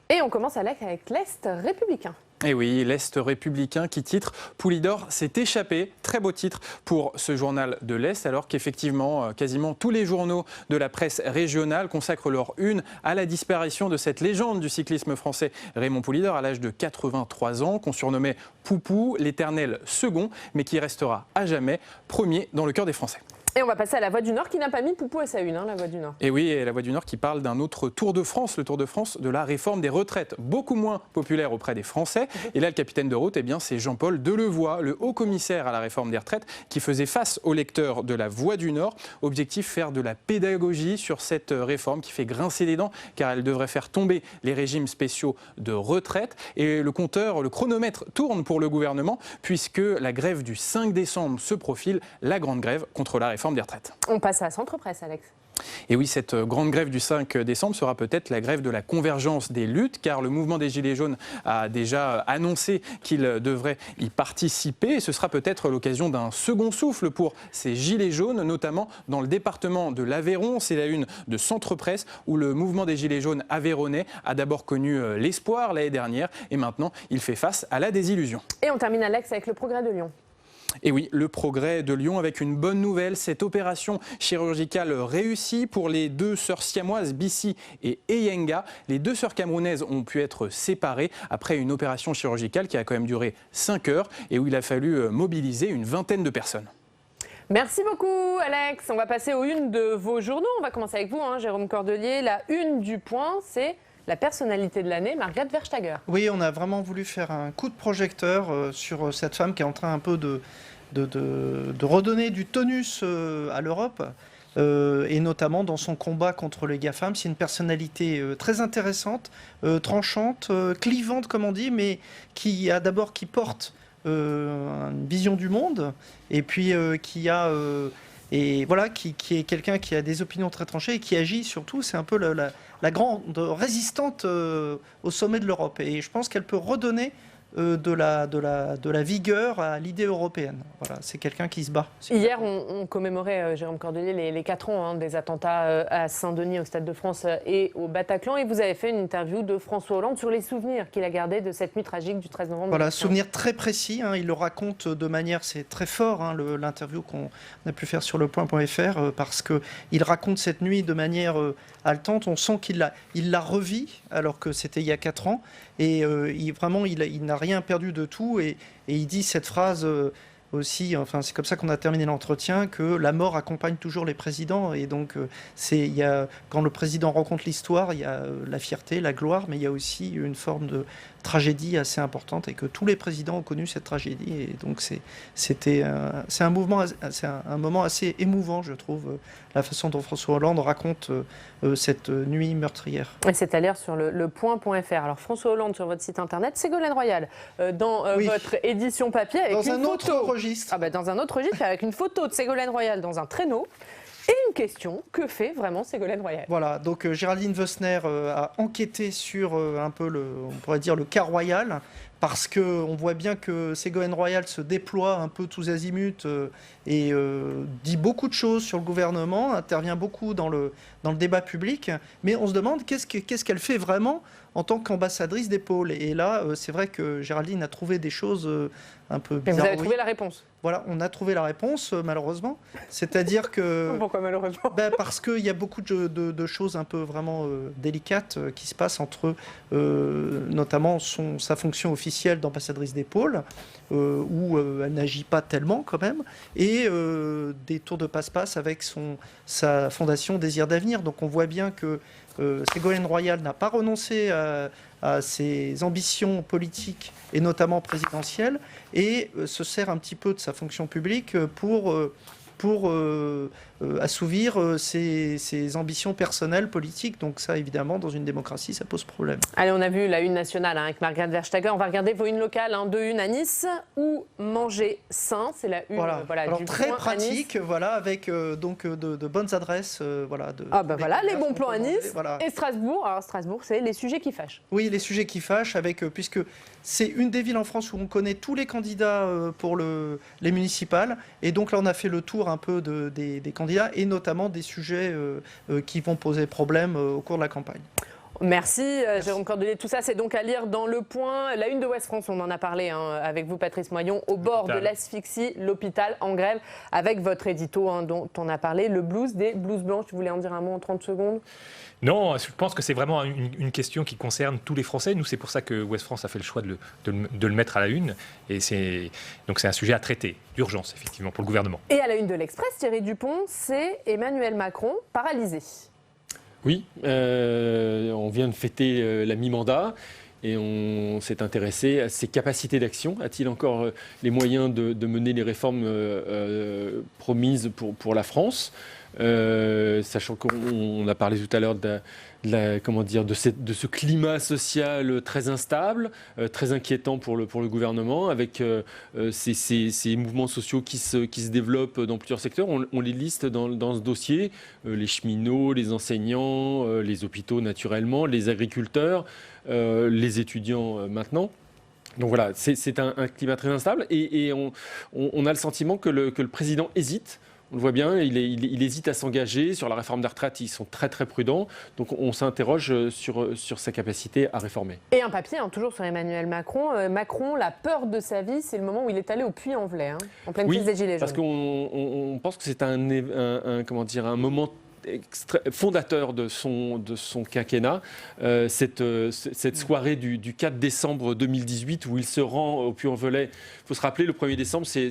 Et on commence avec l'Est républicain. Et oui, l'Est républicain qui titre « Poulidor s'est échappé ». Très beau titre pour ce journal de l'Est, alors qu'effectivement, quasiment tous les journaux de la presse régionale consacrent leur une à la disparition de cette légende du cyclisme français, Raymond Poulidor, à l'âge de 83 ans, qu'on surnommait Poupou, l'éternel second, mais qui restera à jamais premier dans le cœur des Français. Et on va passer à La Voix du Nord qui n'a pas mis Poupou à sa une, La Voix du Nord. Et oui, et La Voix du Nord qui parle d'un autre Tour de France, le Tour de France de la réforme des retraites, beaucoup moins populaire auprès des Français. Et là, le capitaine de route, c'est Jean-Paul Delevoye, le haut commissaire à la réforme des retraites, qui faisait face aux lecteurs de La Voix du Nord. Objectif, faire de la pédagogie sur cette réforme qui fait grincer des dents, car elle devrait faire tomber les régimes spéciaux de retraite. Et le chronomètre tourne pour le gouvernement, puisque la grève du 5 décembre se profile, la grande grève contre la réforme des retraites. On passe à Centre Presse, Alex. Et oui, cette grande grève du 5 décembre sera peut-être la grève de la convergence des luttes, car le mouvement des Gilets jaunes a déjà annoncé qu'il devrait y participer. Et ce sera peut-être l'occasion d'un second souffle pour ces Gilets jaunes, notamment dans le département de l'Aveyron. C'est la une de Centre Presse, où le mouvement des Gilets jaunes aveyronnais a d'abord connu l'espoir l'année dernière, et maintenant il fait face à la désillusion. Et on termine, Alex, avec le Progrès de Lyon. Et oui, le Progrès de Lyon avec une bonne nouvelle, cette opération chirurgicale réussie pour les deux sœurs siamoises, Bissi et Eyenga. Les deux sœurs camerounaises ont pu être séparées après une opération chirurgicale qui a quand même duré 5 heures et où il a fallu mobiliser une vingtaine de personnes. Merci beaucoup Alex. On va passer aux unes de vos journaux. On va commencer avec vous, Jérôme Cordelier. La une du Point, c'est la personnalité de l'année, Margrethe Vestager. Oui, on a vraiment voulu faire un coup de projecteur sur cette femme qui est en train un peu de redonner du tonus à l'Europe, et notamment dans son combat contre les GAFAM. C'est une personnalité très intéressante, tranchante, clivante comme on dit, mais qui porte une vision du monde, et puis qui a et voilà, qui est quelqu'un qui a des opinions très tranchées et qui agit surtout. C'est un peu la grande résistante au sommet de l'Europe. Et je pense qu'elle peut redonner de la vigueur à l'idée européenne. Voilà, c'est quelqu'un qui se bat. Hier, on commémorait, Jérôme Cordelier, les 4 ans des attentats à Saint-Denis, au Stade de France et au Bataclan. Et vous avez fait une interview de François Hollande sur les souvenirs qu'il a gardés de cette nuit tragique du 13 novembre. Voilà, souvenir très précis. Il le raconte de manière, c'est très fort, l'interview qu'on a pu faire sur lepoint.fr, parce qu'il raconte cette nuit de manière haletante. On sent qu'il l'a revit, alors que c'était il y a 4 ans. Et vraiment, il n'a rien perdu de tout. Et il dit cette phrase aussi, enfin, c'est comme ça qu'on a terminé l'entretien, que la mort accompagne toujours les présidents. Et donc, quand le président rencontre l'histoire, il y a la fierté, la gloire, mais il y a aussi une forme de tragédie assez importante, et que tous les présidents ont connu cette tragédie. Et donc, c'est un moment assez émouvant, je trouve, la façon dont François Hollande raconte cette nuit meurtrière. Et c'est à lire sur lepoint.fr. Alors, François Hollande sur votre site internet, Ségolène Royal dans votre édition papier avec dans une un photo. Autre registre. Dans un autre registre, avec une photo de Ségolène Royal dans un traîneau. Et une question, que fait vraiment Ségolène Royal? Voilà, donc Géraldine Wössner a enquêté sur on pourrait dire le cas royal, parce qu'on voit bien que Ségolène Royal se déploie un peu tous azimuts et dit beaucoup de choses sur le gouvernement, intervient beaucoup dans le débat public, mais on se demande qu'est-ce qu'elle fait vraiment en tant qu'ambassadrice des pôles. Et là, c'est vrai que Géraldine a trouvé des choses un peu bizarres. Et vous avez trouvé la réponse? Voilà, on a trouvé la réponse, malheureusement. C'est-à-dire que... Pourquoi malheureusement? Parce qu'il y a beaucoup de choses un peu vraiment délicates qui se passent entre, notamment, sa fonction officielle d'ambassadrice des pôles, où elle n'agit pas tellement quand même, et des tours de passe-passe avec sa fondation Désir d'avenir. Donc on voit bien que Ségolène Royal n'a pas renoncé à ses ambitions politiques et notamment présidentielles, et se sert un petit peu de sa fonction publique pour assouvir ses ambitions personnelles, politiques. Donc ça, évidemment, dans une démocratie, ça pose problème. Allez, on a vu la une nationale avec Margrethe Vestager. On va regarder vos unes locales, deux unes à Nice. Où manger sain, c'est la une. Voilà. Alors, du très point pratique, voilà, avec donc de bonnes adresses. Voilà, les bons plans à Nice. Voilà. Et Strasbourg. Alors Strasbourg, c'est les sujets qui fâchent. Oui, les sujets qui fâchent, puisque c'est une des villes en France où on connaît tous les candidats pour les municipales. Et donc là, on a fait le tour un peu des candidats, et notamment des sujets qui vont poser problème au cours de la campagne. Merci Jérôme Cordelier. Tout ça, c'est donc à lire dans Le Point. La une de Ouest France, on en a parlé avec vous, Patrice Moyon, au bord de l'asphyxie, l'hôpital en grève, avec votre édito dont on a parlé, le blues des blouses blanches. Tu voulais en dire un mot en 30 secondes? Non, je pense que c'est vraiment une question qui concerne tous les Français. Nous, c'est pour ça que Ouest France a fait le choix de le mettre à la une. Et donc c'est un sujet à traiter, d'urgence, effectivement, pour le gouvernement. Et à la une de l'Express, Thierry Dupont, c'est Emmanuel Macron paralysé. Oui, on vient de fêter la mi-mandat. Et on s'est intéressé à ses capacités d'action. A-t-il encore les moyens de mener les réformes promises pour la France, sachant qu'on a parlé tout à l'heure de ce climat social très instable, très inquiétant pour le gouvernement, avec ces mouvements sociaux qui se développent dans plusieurs secteurs. On les liste dans ce dossier, les cheminots, les enseignants, les hôpitaux naturellement, les agriculteurs, les étudiants maintenant. Donc voilà, c'est un climat très instable, et on a le sentiment que le président hésite. On le voit bien, il hésite à s'engager sur la réforme des retraites. Ils sont très très prudents. Donc on s'interroge sur sa capacité à réformer. Et un papier, toujours sur Emmanuel Macron. Macron, la peur de sa vie, c'est le moment où il est allé au Puy-en-Velay, en pleine crise des Gilets jaunes. Parce qu'on pense que c'est un moment fondateur de son quinquennat, cette soirée du 4 décembre 2018 où il se rend au Puy-en-Velay. Il faut se rappeler, le 1er décembre, c'est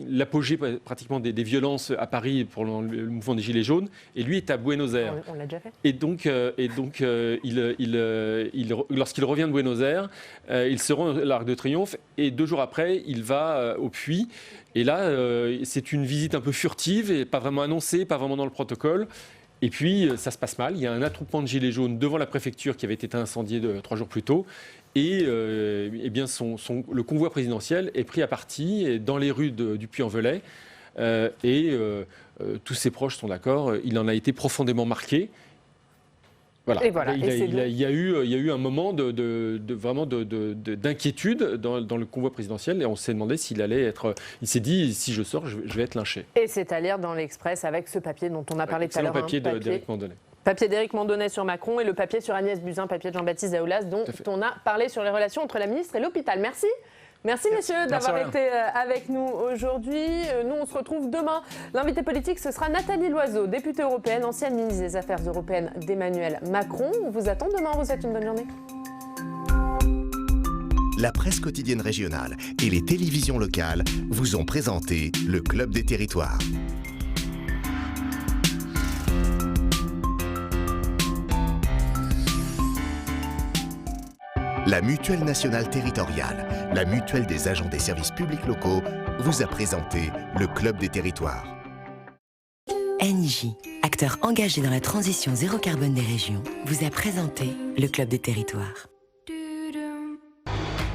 l'apogée pratiquement des violences à Paris pour le mouvement des Gilets jaunes, et lui est à Buenos Aires. On l'a déjà fait. Et donc lorsqu'il revient de Buenos Aires, il se rend à l'Arc de Triomphe, et 2 jours après, il va au Puy. Et là, c'est une visite un peu furtive, et pas vraiment annoncée, pas vraiment dans le protocole. Et puis, ça se passe mal. Il y a un attroupement de gilets jaunes devant la préfecture qui avait été incendiée 3 jours plus tôt. Et le convoi présidentiel est pris à partie dans les rues du Puy-en-Velay. tous ses proches sont d'accord. Il en a été profondément marqué. Voilà. Et voilà. Il y a eu un moment d'inquiétude dans le convoi présidentiel et on s'est demandé s'il allait être. Il s'est dit, si je sors, je vais être lynché. Et c'est à lire dans l'Express avec ce papier dont on a parlé tout à l'heure. Papier d'Éric Mandonnet. Papier d'Éric Mandonnet sur Macron et le papier sur Agnès Buzyn, papier de Jean-Baptiste Daoulas, dont on a parlé sur les relations entre la ministre et l'hôpital. Merci. Merci messieurs d'avoir été avec nous aujourd'hui. Nous, on se retrouve demain. L'invité politique, ce sera Nathalie Loiseau, députée européenne, ancienne ministre des Affaires européennes d'Emmanuel Macron. On vous attend demain. On vous souhaite une bonne journée. La presse quotidienne régionale et les télévisions locales vous ont présenté le Club des Territoires. La Mutuelle nationale territoriale, la mutuelle des agents des services publics locaux, vous a présenté le Club des Territoires. ENGIE, acteur engagé dans la transition zéro carbone des régions, vous a présenté le Club des Territoires.